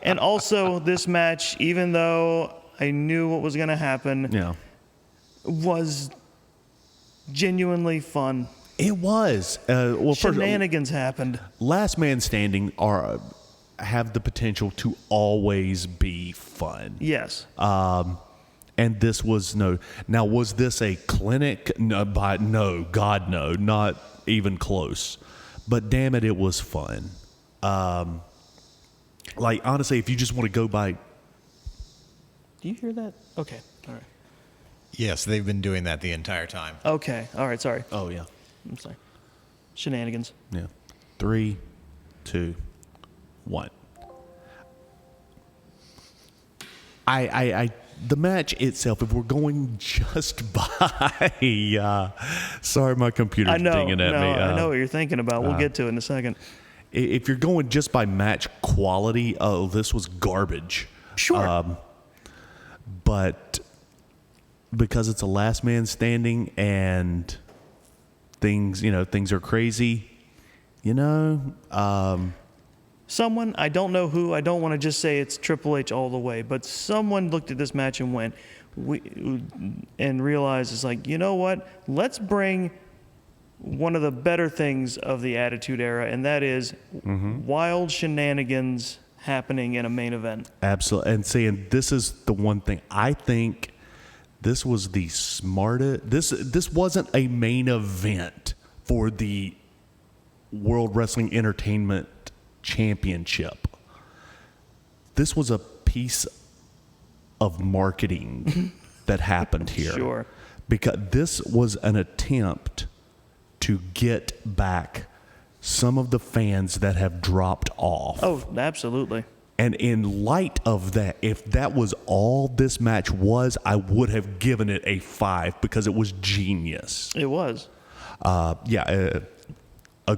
And also, this match, even though I knew what was going to happen. Yeah. Was genuinely fun. It was. Well, Shenanigans happened. Last Man Standing have the potential to always be fun. Yes. And this was no. Now, was this a clinic? No, God, no, not even close. But damn it, it was fun. Like, honestly, if you just want to go by. Do you hear that? Okay. All right. Yes, they've been doing that the entire time. Okay. All right. Sorry. Oh, yeah. I'm sorry. Shenanigans. Yeah. 3, 2, 1. The match itself, if we're going just by, sorry, my computer's dinging at me. I know what you're thinking about. We'll get to it in a second. If you're going just by match quality, this was garbage. Sure. But because it's a last man standing and things are crazy, Someone, I don't know who, I don't want to just say it's Triple H all the way, but someone looked at this match and went, and realized it's like, you know what? Let's bring one of the better things of the Attitude Era, and that is wild shenanigans happening in a main event. Absolutely. And saying this is the one thing I think this was the smartest. This wasn't a main event for the World Wrestling Entertainment Championship. This was a piece of marketing that happened here. Sure. Because this was an attempt to get back some of the fans that have dropped off. Oh, absolutely. And in light of that, if that was all this match was, I would have given it a 5 because it was genius. It was. A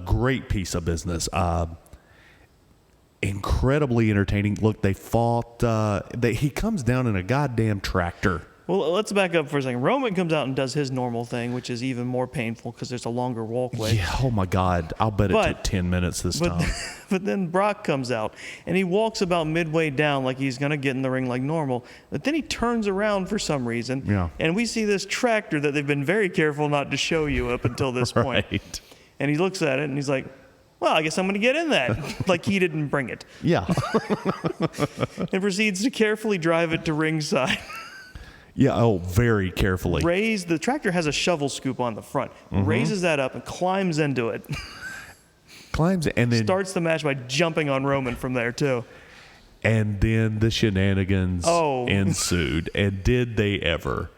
great piece of business. Incredibly entertaining. Look, they fought. He comes down in a goddamn tractor. Well, let's back up for a second. Roman comes out and does his normal thing, which is even more painful because there's a longer walkway. Yeah, oh my God. I'll bet it took 10 minutes this time. But then Brock comes out, and he walks about midway down like he's going to get in the ring like normal. But then he turns around for some reason, and we see this tractor that they've been very careful not to show you up until this point. Right. And he looks at it, and he's like, well, I guess I'm going to get in that. Like he didn't bring it. Yeah. And proceeds to carefully drive it to ringside. Yeah, oh, very carefully. The tractor has a shovel scoop on the front. Raises that up and climbs into it. And then starts the match by jumping on Roman from there, too. And then the shenanigans ensued. And did they ever?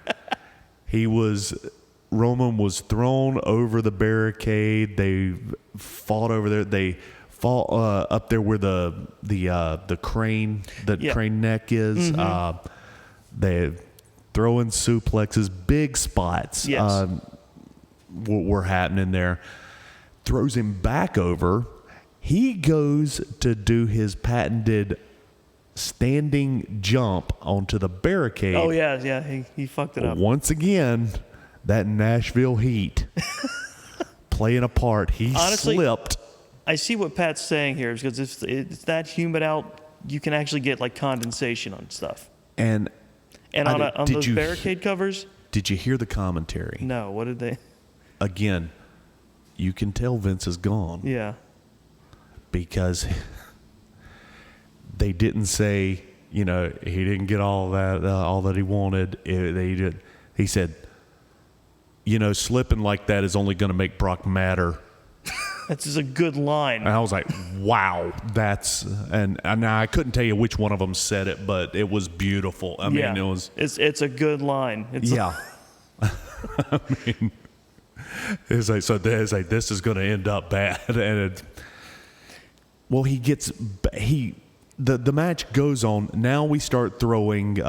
Roman was thrown over the barricade. They fought over there. They fought up there where the crane neck is. They throwing suplexes, big spots were happening there. Throws him back over. He goes to do his patented standing jump onto the barricade. Oh, yeah, he fucked it up. Once again, that Nashville heat playing a part. Honestly, slipped. I see what Pat's saying here, because if it's that humid out, you can actually get like condensation on stuff. And on those barricade covers. Did you hear the commentary? No. What did they? Again, you can tell Vince is gone. Yeah. Because they didn't say, he didn't get all that he wanted. He said, slipping like that is only going to make Brock madder. That's just a good line. And I was like, wow, and I couldn't tell you which one of them said it, but it was beautiful. I mean, it was. It's a good line. I mean, it's like, this is going to end up bad. And the match goes on. Now we start throwing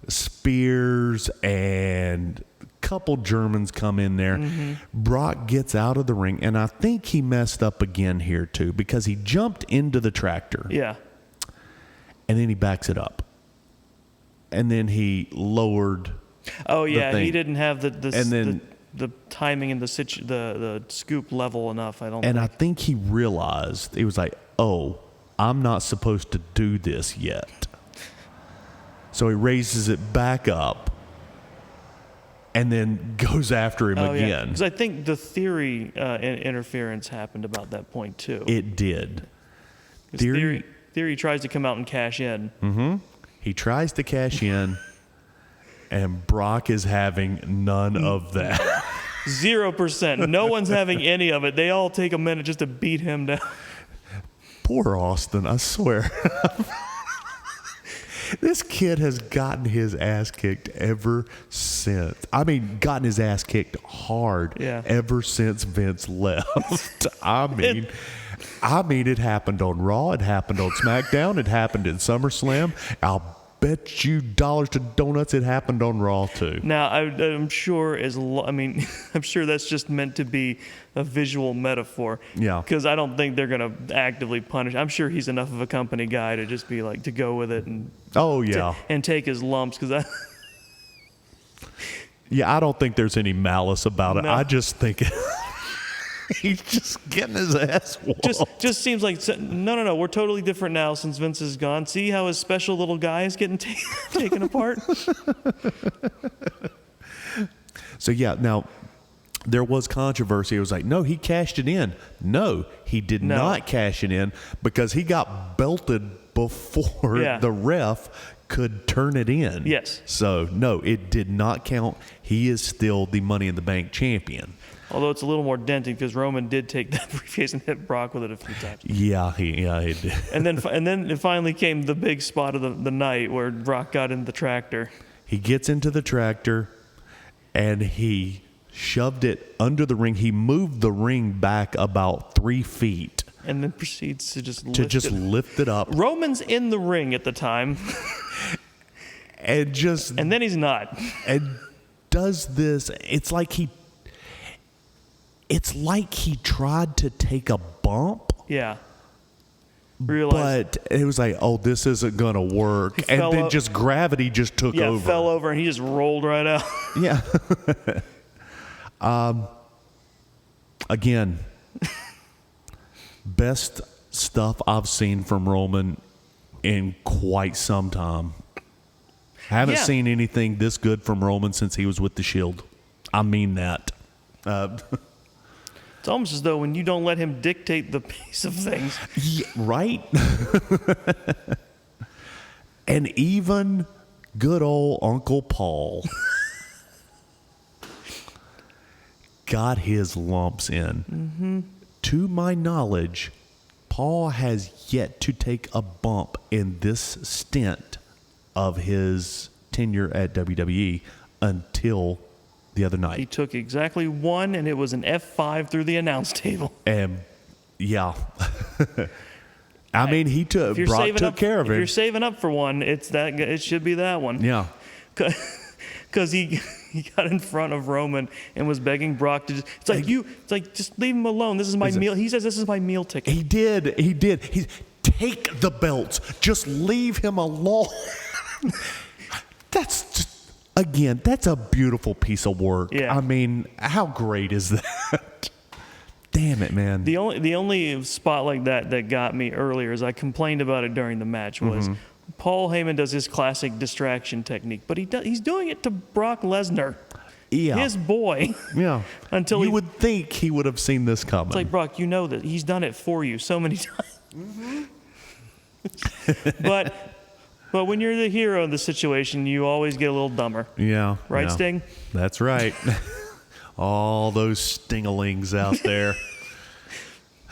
spears, and couple Germans come in there. Brock gets out of the ring, and I think he messed up again here too, because he jumped into the tractor. Yeah. And then he backs it up. And then he lowered. Oh yeah, he didn't have the timing and the scoop level enough, I think he realized, he was like, "Oh, I'm not supposed to do this yet." So he raises it back up and then goes after him again. Because I think the theory interference happened about that point, too. It did. Theory tries to come out and cash in. Mm-hmm. He tries to cash in, and Brock is having none of that. 0%. No one's having any of it. They all take a minute just to beat him down. Poor Austin, I swear. This kid has gotten his ass kicked ever since. I mean, gotten his ass kicked hard ever since Vince left. I mean, it happened on Raw. It happened on SmackDown. It happened in SummerSlam. I'll bet you dollars to donuts it happened on Raw too. Now, I'm sure I'm sure that's just meant to be a visual metaphor. Yeah. Because I don't think they're going to actively punish. I'm sure he's enough of a company guy to just be like, to go with it and and take his lumps. Because I don't think there's any malice about it. No. I just think he's just getting his ass whooped. Just seems like no. We're totally different now since Vince is gone. See how his special little guy is getting taken apart. So now there was controversy. It was like, no, he cashed it in. No, he did not cash it in because he got belted before the ref could turn it in. Yes. So no, it did not count. He is still the Money in the Bank champion. Although it's a little more denting because Roman did take that briefcase and hit Brock with it a few times. Yeah, he did. And then it finally came the big spot of the night where Brock got in the tractor. He gets into the tractor, and he shoved it under the ring. He moved the ring back about 3 feet. And then proceeds to just lift it up. Roman's in the ring at the time. And then he's not. And does this. It's like he tried to take a bump. Yeah. But it was like, oh, this isn't going to work. And then just gravity just took over. Yeah, fell over and he just rolled right out. Yeah. Again, best stuff I've seen from Roman in quite some time. Haven't seen anything this good from Roman since he was with the Shield. I mean that. It's almost as though when you don't let him dictate the pace of things. Yeah, right? And even good old Uncle Paul got his lumps in. Mm-hmm. To my knowledge, Paul has yet to take a bump in this stint of his tenure at WWE until the other night. He took exactly one, and it was an F5 through the announce table. And yeah, I mean, Brock took care of it. If you're saving up for one, it should be that one. Yeah, because he got in front of Roman and was begging Brock to just leave him alone. This is my meal. He says this is my meal ticket. He did. He take the belts. Just leave him alone. That's a beautiful piece of work. Yeah. I mean, how great is that? Damn it, man. The only spot like that got me earlier, as I complained about it during the match, was Paul Heyman does his classic distraction technique, but he's doing it to Brock Lesnar. Yeah. His boy. Yeah. Until you would think he would have seen this coming. It's like, Brock, you know that he's done it for you so many times. Mm-hmm. But when you're the hero of the situation, you always get a little dumber. Yeah. Right, yeah. Sting? That's right. All those stingalings out there.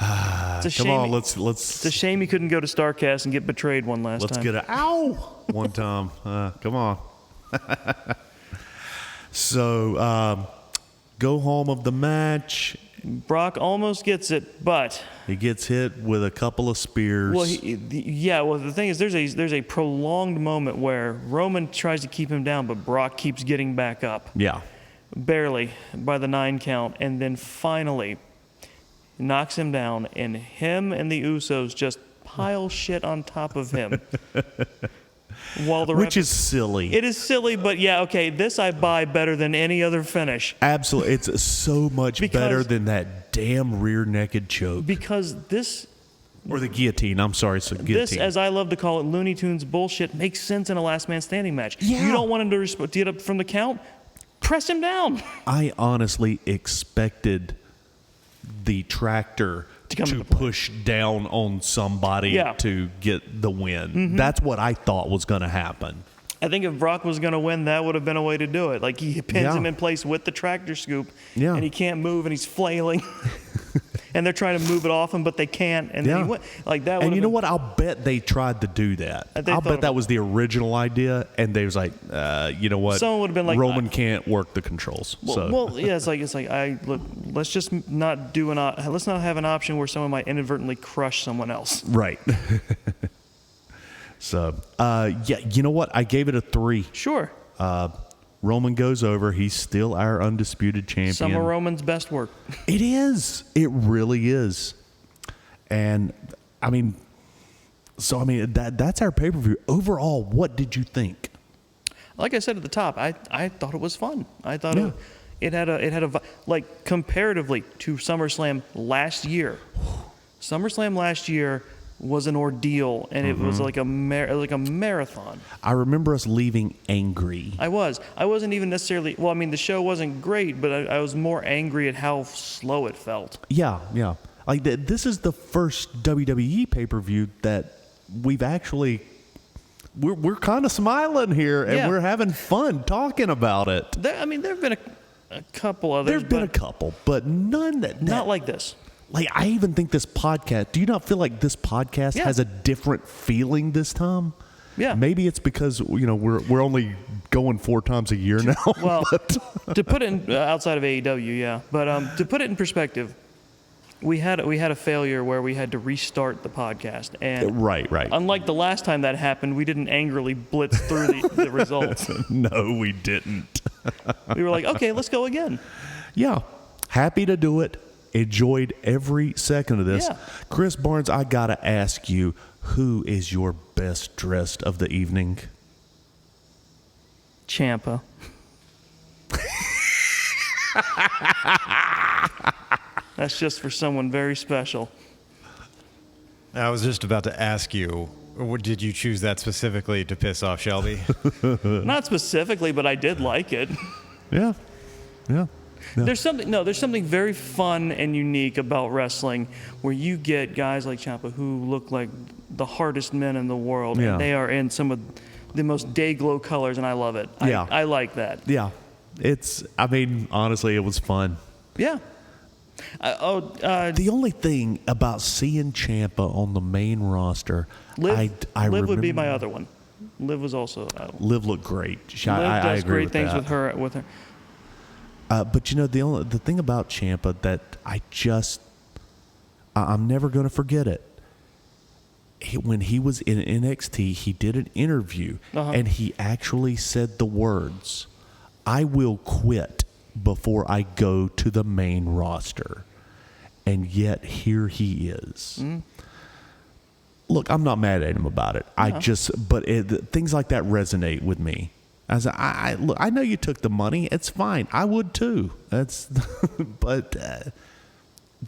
Come on, let's. It's a shame he couldn't go to StarCast and get betrayed one last time. Let's get one time. Come on. So, go home of the match. Brock almost gets it, but he gets hit with a couple of spears. Well, the thing is, there's a prolonged moment where Roman tries to keep him down, but Brock keeps getting back up. Yeah. Barely by the 9 count, and then finally knocks him down, and him and the Usos just pile shit on top of him. Which is silly. It is silly, but yeah, okay, this I buy better than any other finish. Absolutely. It's so much better than that damn rear naked choke. Because Or the guillotine. I'm sorry, so guillotine. This, as I love to call it, Looney Tunes bullshit, makes sense in a last man standing match. Yeah. You don't want him to get up from the count? Press him down. I honestly expected the tractor to push down on somebody to get the win. Mm-hmm. That's what I thought was going to happen. I think if Brock was going to win, that would have been a way to do it. Like, he pins him in place with the tractor scoop, and he can't move, and he's flailing. And they're trying to move it off him, but they can't. And then he went. Like, that. And you know what? I'll bet they tried to do that. I'll bet that was the original idea, and they was like, you know what? Someone would have been like, Roman can't work the controls. Well, yeah, it's like look, let's just not do let's not have an option where someone might inadvertently crush someone else. Right. So, yeah, you know what? I gave it a 3. Sure. Roman goes over. He's still our undisputed champion. Some of Roman's best work. It is. It really is. And, I mean, that's our pay-per-view. Overall, what did you think? Like I said at the top, I thought it was fun. I thought it had a like, comparatively to SummerSlam last year. SummerSlam last year was an ordeal, and it was like a marathon. I remember us leaving angry. I wasn't even necessarily. Well, I mean, the show wasn't great, but I was more angry at how slow it felt. Yeah. Like this is the first WWE pay-per-view that we've actually. We're kind of smiling here, and we're having fun talking about it. There have been a couple others. There's been a couple, but none that not like this. Like, I even think this podcast, do you not feel like this podcast has a different feeling this time? Yeah. Maybe it's because, we're only going 4 times a year now. Well, to put it in, outside of AEW, yeah. But to put it in perspective, we had a failure where we had to restart the podcast. And right. Unlike the last time that happened, we didn't angrily blitz through the results. No, we didn't. We were like, okay, let's go again. Yeah. Happy to do it. Enjoyed every second of this. Yeah. Chris Barnes, I got to ask you, who is your best dressed of the evening? Ciampa. That's just for someone very special. I was just about to ask you, did you choose that specifically to piss off Shelby? Not specifically, but I did like it. Yeah. There's something very fun and unique about wrestling where you get guys like Ciampa who look like the hardest men in the world, and they are in some of the most day-glow colors, and I love it. I like that. Yeah. Honestly, it was fun. Yeah. The only thing about seeing Ciampa on the main roster, Liv would be my other one. Liv was also. Liv looked great. Liv does agree great with things that. with her. But the thing about Ciampa that I'm never going to forget it. When he was in NXT, he did an interview, and he actually said the words, "I will quit before I go to the main roster." And yet here he is. Look, I'm not mad at him about it. Things like that resonate with me. As look, I know you took the money. It's fine. I would too. But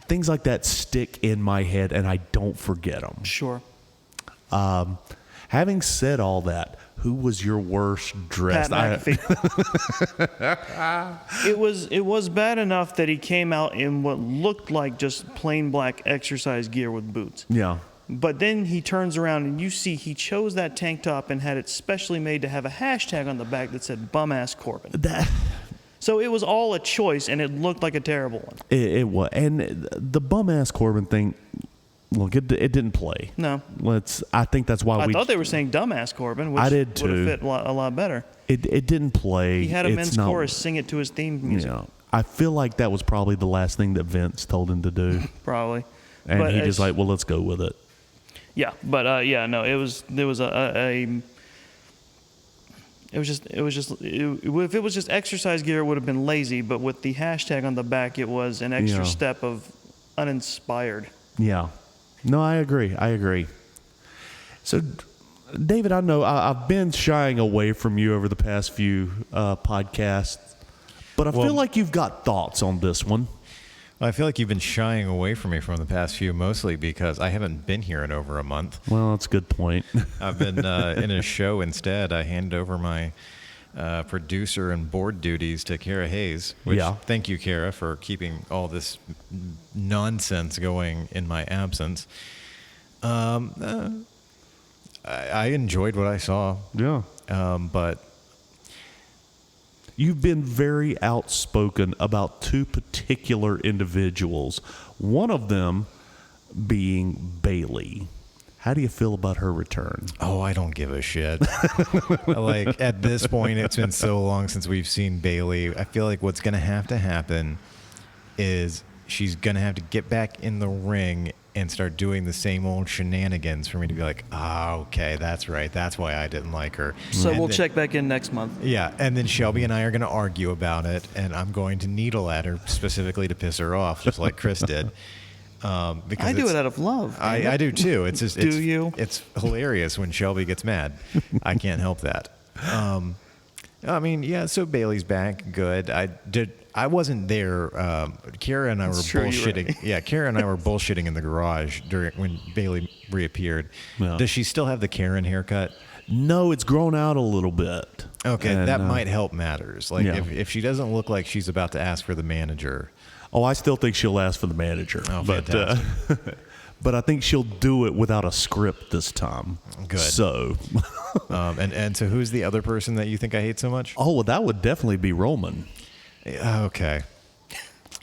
things like that stick in my head, and I don't forget them. Sure. Having said all that, who was your worst dressed? Pat McAfee. It was bad enough that he came out in what looked like just plain black exercise gear with boots. Yeah. But then he turns around and you see he chose that tank top and had it specially made to have a hashtag on the back that said "Bum-ass Corbin." So it was all a choice, and it looked like a terrible one. It was, and the bum-ass Corbin thing. Look, it didn't play. No. I think that's why I thought they were saying "Dumbass Corbin," which I did too. would have fit a lot better. It didn't play. He had a men's chorus sing it to his theme music. I feel like that was probably the last thing that Vince told him to do. Probably. And but he just like, well, let's go with it. Yeah, but no, it was if it was just exercise gear, it would have been lazy. But with the hashtag on the back, it was an extra step of uninspired. Yeah. No, I agree. So, David, I know I've been shying away from you over the past few podcasts, but I feel like you've got thoughts on this one. I feel like you've been shying away from me from the past few, mostly because I haven't been here in over a month. Well, that's a good point. I've been in a show instead. I handed over my producer and board duties to Kara Hayes. Which, Yeah. Thank you, Kara, for keeping all this nonsense going in my absence. I enjoyed what I saw, Yeah. but You've been very outspoken about two particular individuals, one of them being Bailey. How do you feel about her return? oh, I don't give a shit. Like, at this point, it's been so long since we've seen Bailey. I feel like what's going to happen is she's going to have to get back in the ring and start doing the same old shenanigans for me to be like, okay, that's right. That's why I didn't like her. So And we'll then- check back in next month. Yeah, and then Shelby and I are going to argue about it, and I'm going to needle at her specifically to piss her off, just like Chris did. Because I do it's- it out of love. damn I it. do too. It's just Do it's, you? It's hilarious when Shelby gets mad. I can't help that. I mean, yeah. So Bailey's back. Good. I wasn't there. Kara and I were That's true, you're bullshitting. right. Yeah, Kara and I were bullshitting in the garage during when Bailey reappeared. Yeah. Does she still have the Karen haircut? No, it's grown out a little bit. Okay, And, that might help matters. Like yeah. if she doesn't look like she's about to ask for the manager. Oh, I still think she'll ask for the manager. Oh, but but I think she'll do it without a script this time. Good. So, And so who's the other person that you think I hate so much? oh, well, that would definitely be Roman. Okay.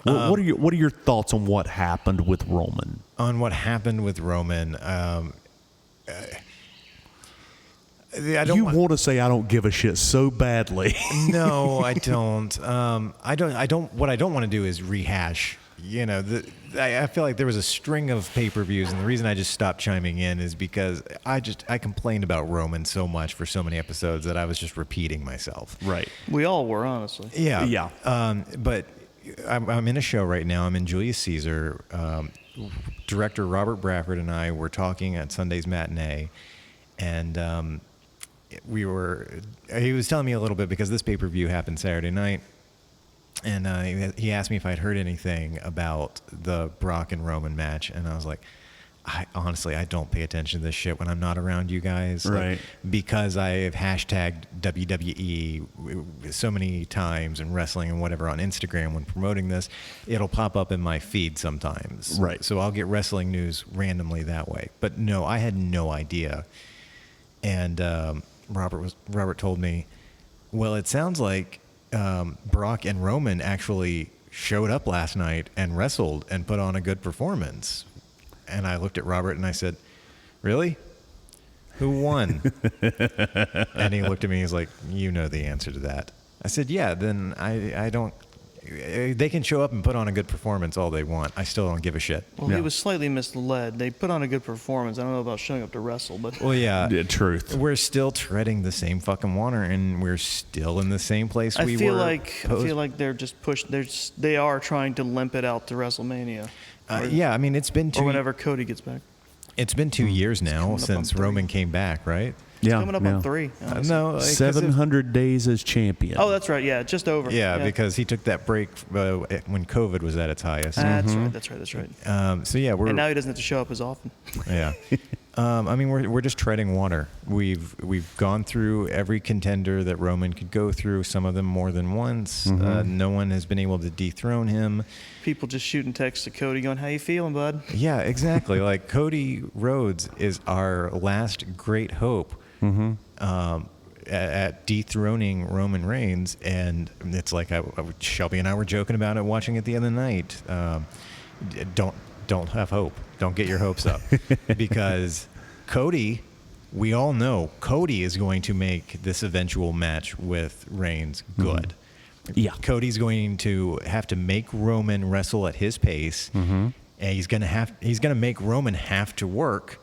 What are your thoughts on what happened with Roman? On what happened with Roman, I don't You want, want to say I don't give a shit so badly. no, I don't. I don't. What I don't want to do is rehash. You know, I feel like there was a string of pay-per-views, and the reason I just stopped chiming in is because I complained about Roman so much for so many episodes that I was just repeating myself. Right. We all were, honestly. Yeah. Yeah. But I'm in a show right now. I'm in Julius Caesar. Director Robert Bradford and I were talking at Sunday's matinee, and he was telling me a little bit because this pay-per-view happened Saturday night, and he asked me if I'd heard anything about the Brock and Roman match, and I was like, I don't pay attention to this shit when I'm not around you guys. Right. Like, because I have hashtagged WWE so many times and wrestling and whatever on Instagram when promoting this, it'll pop up in my feed sometimes. Right. So I'll get wrestling news randomly that way. But no, I had no idea. And Robert told me, well, it sounds like Brock and Roman actually showed up last night and wrestled and put on a good performance. And I looked at Robert and I said, really? Who won? And he looked at me and he's like, you know the answer to that. I said, yeah, then I don't. They can show up and put on a good performance all they want. I still don't give a shit. Well, Yeah. he was slightly misled. They put on a good performance. I don't know about showing up to wrestle, but Well, yeah. The truth. We're still treading the same fucking water, and we're still in the same place I we feel were. like they're just they are trying to limp it out to WrestleMania. Yeah, I mean, it's been Or whenever Cody gets back. It's been 2 years now coming up since on 3. Roman came back, right? Yeah. Coming up yeah. on 3. honestly. No, like, 'cause 700 days as champion. Oh, that's right. Yeah, just over. Yeah, because he took that break when COVID was at its highest. That's right. That's right. So yeah, we're And now he doesn't have to show up as often. yeah. I mean, we're just treading water. We've gone through every contender that Roman could go through. Some of them more than once. No one has been able to dethrone him. People just shooting texts to Cody going, "How you feeling, bud?" Yeah, exactly. Like Cody Rhodes is our last great hope at dethroning Roman Reigns, and it's like Shelby and I were joking about it watching it the other night. Don't have hope. Don't get your hopes up because Cody, we all know Cody is going to make this eventual match with Reigns good. Yeah. Cody's going to have to make Roman wrestle at his pace, and he's going to make Roman have to work.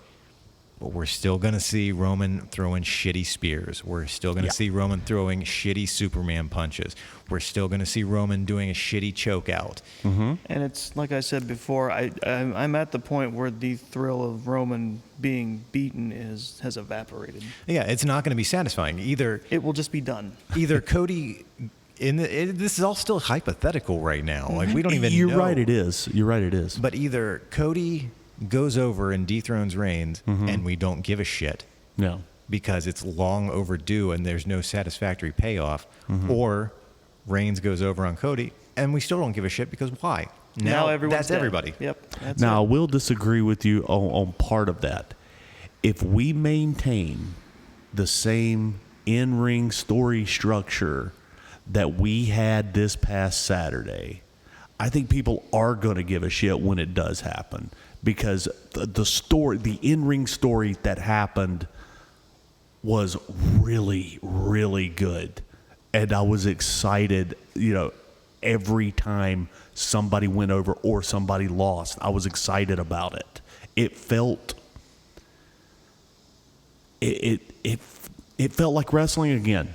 But we're still going to see Roman throwing shitty spears. We're still going to see Roman throwing shitty Superman punches. We're still going to see Roman doing a shitty choke out. And it's like I said before, I'm at the point where the thrill of Roman being beaten has evaporated. Yeah, it's not going to be satisfying. Either It will just be done. Cody this is all still hypothetical right now. Like, we don't even know. You're right, it is. But either Cody goes over and dethrones Reigns, and we don't give a shit. No. Because it's long overdue and there's no satisfactory payoff, or Reigns goes over on Cody and we still don't give a shit because why? Now everyone's that's dead. everybody. Yep. That's Now, it. I will disagree with you on part of that. If we maintain the same in-ring story structure that we had this past Saturday, I think people are going to give a shit when it does happen, because the in-ring story that happened was really, really good. And I was excited, every time somebody went over or somebody lost, I was excited about it. It felt it felt like wrestling again.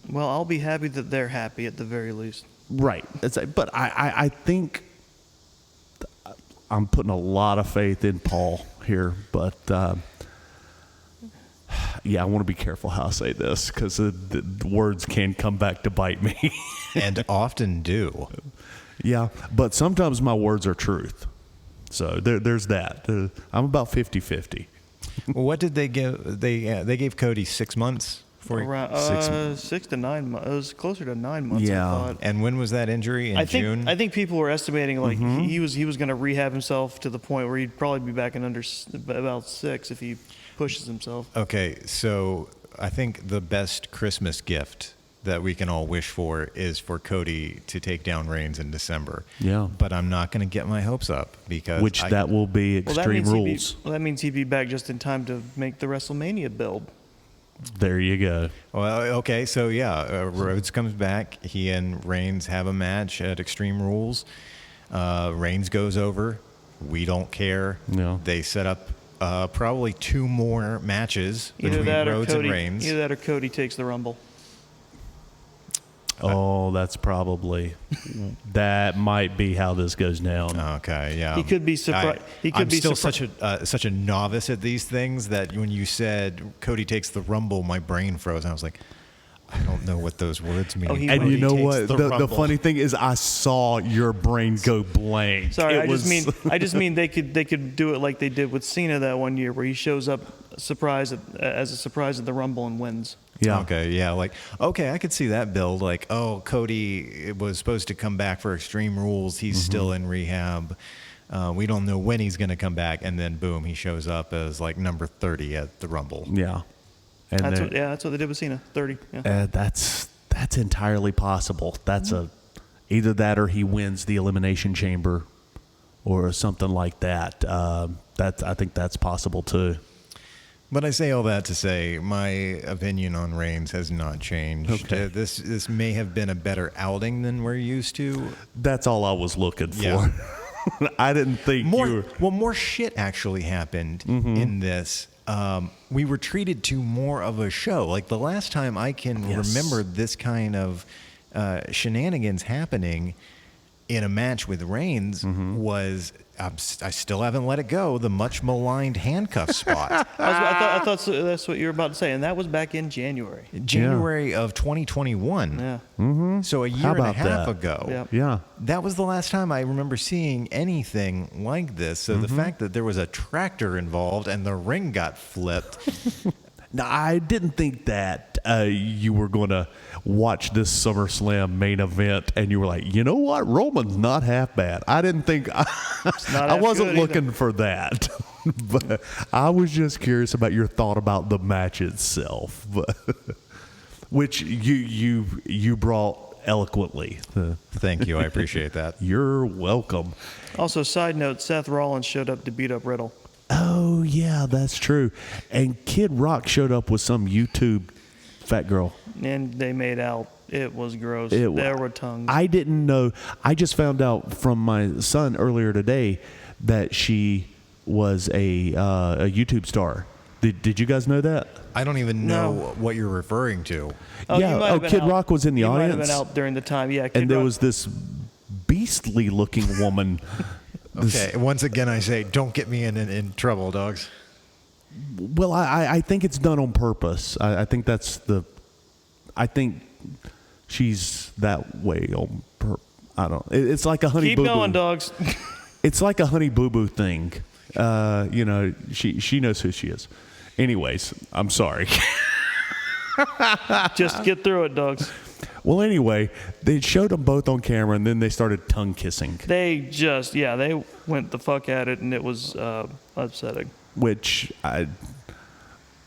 Well, I'll be happy that they're happy at the very least. Right. But I think I'm putting a lot of faith in Paul here, but yeah, I want to be careful how I say this, because the words can come back to bite me. And often do. Yeah, but sometimes my words are truth. So there's that. I'm about 50-50. What did they give? They gave Cody 6 months for Around 6 to 9 months. It was closer to 9 months. Yeah. I thought. And when was that injury? In June? I think people were estimating like he was going to rehab himself to the point where he'd probably be back in under about 6 if he pushes himself. Okay, so I think the best Christmas gift that we can all wish for is for Cody to take down Reigns in December. Yeah. But I'm not going to get my hopes up because that will be Extreme Rules. That means he'd be back just in time to make the WrestleMania build. There you go. Well, okay, so yeah, Rhodes comes back. He and Reigns have a match at Extreme Rules. Reigns goes over. We don't care. No. They set up probably 2 more matches Either between that Rhodes or and Cody. Reigns. Either that or Cody takes the Rumble. Oh, that's probably that might be how this goes down. Okay, yeah. He could be surprised. I'm still such a novice at these things that when you said Cody takes the Rumble, my brain froze. And I was like, I don't know what those words mean. he And Cody you know takes what? the The Rumble. funny thing is, I saw your brain go blank. Sorry, It I just mean they could do it like they did with Cena that one year, where he shows up as a surprise at the Rumble and wins. Yeah. Okay, yeah, I could see that build. Like, oh, Cody was supposed to come back for Extreme Rules. He's still in rehab. We don't know when he's going to come back. And then, boom, he shows up as like number 30 at the Rumble. Yeah. And That's what they did with Cena. 30. Yeah. that's entirely possible. That's either that or he wins the Elimination Chamber or something like that. I think that's possible too. But I say all that to say my opinion on Reigns has not changed. Okay. This may have been a better outing than we're used to. That's all I was looking for. Yeah. I didn't think more shit actually happened in this. We were treated to more of a show. Like the last time I can remember this kind of shenanigans happening in a match with Reigns was, I still haven't let it go, the much maligned handcuff spot. I thought that's what you were about to say, and that was back in January. January of 2021. Yeah. So a year How and a about half that? ago. Yep. Yeah. That was the last time I remember seeing anything like this. So the fact that there was a tractor involved and the ring got flipped. Now, I didn't think that you were going to watch this SummerSlam main event and you were like, you know what? Roman's not half bad. I didn't think I wasn't looking for that. But I was just curious about your thought about the match itself, which you brought eloquently. Thank you. I appreciate that. You're welcome. Also, side note: Seth Rollins showed up to beat up Riddle. Oh, yeah, that's true. And Kid Rock showed up with some YouTube fat girl. And they made out. It was gross. There were tongues. I didn't know. I just found out from my son earlier today that she was a YouTube star. Did you guys know that? I don't even know what you're referring to. Oh, yeah. you might have been Kid out. Rock was in the You audience. might have been out during the time. Yeah. Kid and there Rock. was this beastly looking woman. Okay, once again, I say, don't get me in trouble, dogs. Well, I think it's done on purpose. I think she's that way on I don't. It's like a honey Keep boo going, boo. Doggz. It's like a honey boo boo thing. She knows who she is. Anyways, I'm sorry. Just get through it, Doggz. Well, anyway, they showed them both on camera, and then they started tongue kissing, They went the fuck at it, and it was upsetting. what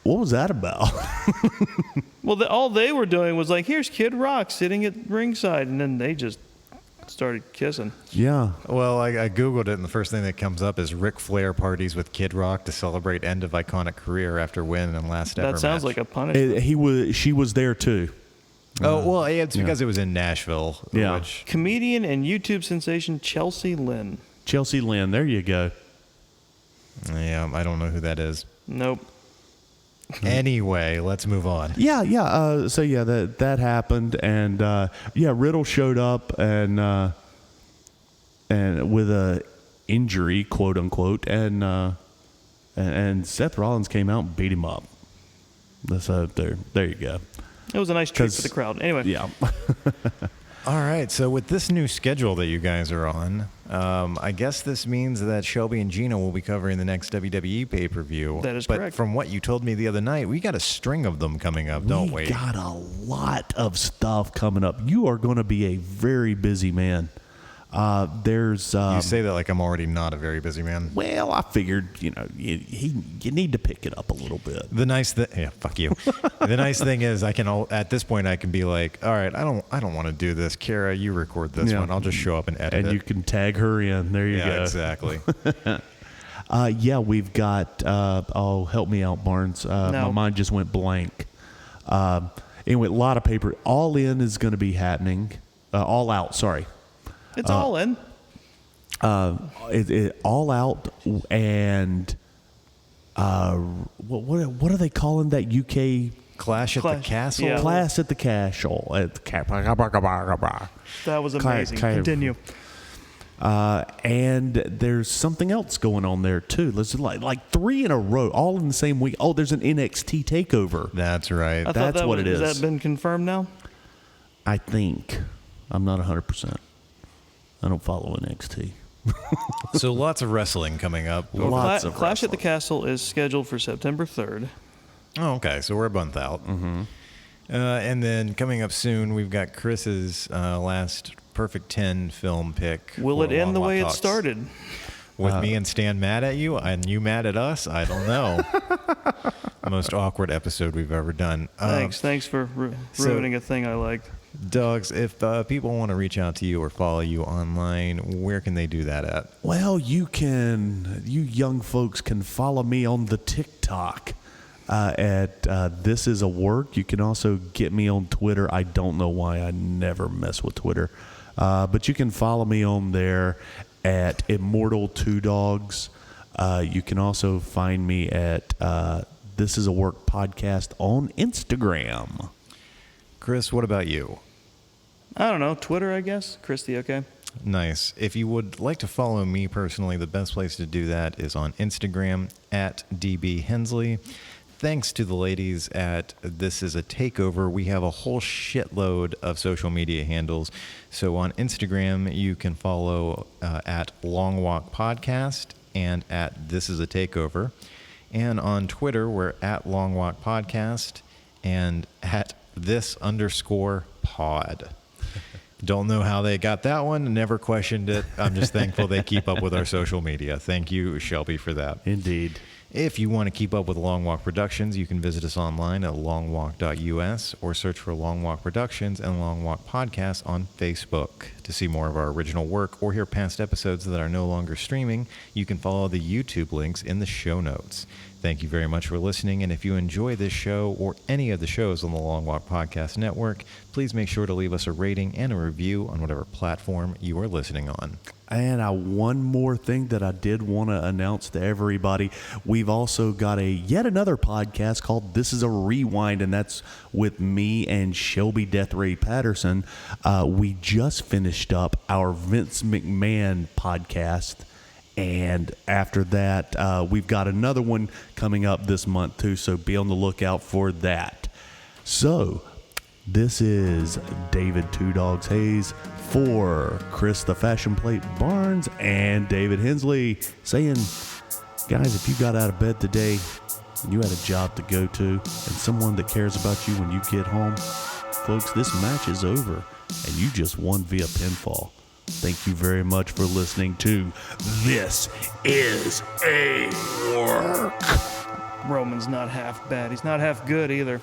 was that about? Well, all they were doing was like, here's Kid Rock sitting at ringside, and then they just started kissing. Yeah. Well, I Googled it, and the first thing that comes up is Ric Flair parties with Kid Rock to celebrate end of iconic career after win and last ever That sounds match. like a punishment. She was there too. Oh, well, yeah, it's because it was in Nashville. Yeah. Which, Comedian and YouTube sensation Chelsea Lynn. Chelsea Lynn, there you go. yeah, I don't know who that is. Nope. Anyway, let's move on. Yeah. So yeah, that happened, and Riddle showed up and with a injury, quote unquote, and Seth Rollins came out and beat him up. So there you go. It was a nice treat for the crowd. Anyway. Yeah. All right, so with this new schedule that you guys are on, I guess this means that Shelby and Gina will be covering the next WWE pay-per-view. That is but correct. From what you told me the other night, we got a string of them coming up, don't we? We got a lot of stuff coming up. You are going to be a very busy man. There's You say that like I'm already not a very busy man. well, I figured you need to pick it up a little bit. The nice thing, yeah, fuck you. The nice thing is, at this point I can be like, all right, I don't want to do this. Kara, you record this Yeah. one. I'll just show up and edit And it. you can tag her in. There you yeah, go. exactly. We've got. Help me out, Barnes. My mind just went blank. Anyway, a lot of paper. All In is going to be happening. All Out. Sorry. It's all in. All Out and what are they calling that UK Clash at the Castle. yeah. Clash at the Castle? That was amazing. Continue. And there's something else going on there too. There's like 3 in a row, all in the same week. Oh, there's an NXT takeover. That's right. I thought That's what it is. Has that been confirmed now? I think. I'm not 100%. I don't follow NXT. So lots of wrestling coming up. Well, Lots of Clash at the wrestling. Castle is scheduled for September 3rd. Oh, okay. So we're a month out. Mm-hmm. And then coming up soon, we've got Chris's last Perfect 10 film pick. Will for it end Long the Walk way it Talks. started? With me and Stan mad at you and you mad at us? I don't know. Most awkward episode we've ever done. Thanks for ruining a thing I liked. Doggz, if people want to reach out to you or follow you online, where can they do that at? Well, you young folks can follow me on the TikTok at This Is a Work. You can also get me on Twitter. I don't know why I never mess with Twitter. But you can follow me on there at Immortal2Doggz. You can also find me at This Is a Work podcast on Instagram. Chris, what about you? I don't know. Twitter, I guess. Christy, okay. Nice. If you would like to follow me personally, the best place to do that is on Instagram at DB Hensley. Thanks to the ladies at This Is a Takeover, we have a whole shitload of social media handles. So on Instagram, you can follow at Long Walk Podcast and at This Is a Takeover. And on Twitter, we're at Long Walk Podcast and at this_pod. Don't know how they got that one. Never questioned it. I'm just thankful they keep up with our social media. Thank you, Shelby, for that. Indeed. If you want to keep up with Long Walk Productions, you can visit us online at longwalk.us or search for Long Walk Productions and Long Walk Podcasts on Facebook. To see more of our original work or hear past episodes that are no longer streaming, you can follow the YouTube links in the show notes. Thank you very much for listening, and if you enjoy this show or any of the shows on the Long Walk Podcast Network, please make sure to leave us a rating and a review on whatever platform you are listening on. And one more thing that I did want to announce to everybody. We've also got yet another podcast called This Is a Rewind, and that's with me and Shelby Death Ray Patterson. We just finished up our Vince McMahon podcast. And after that, we've got another one coming up this month, too. So be on the lookout for that. So This is David Two Dogs Hayes for Chris the Fashion Plate Barnes and David Hensley saying, guys, if you got out of bed today and you had a job to go to and someone that cares about you when you get home, folks, this match is over and you just won via pinfall. Thank you very much for listening to This Is a Work. Roman's not half bad. He's not half good either.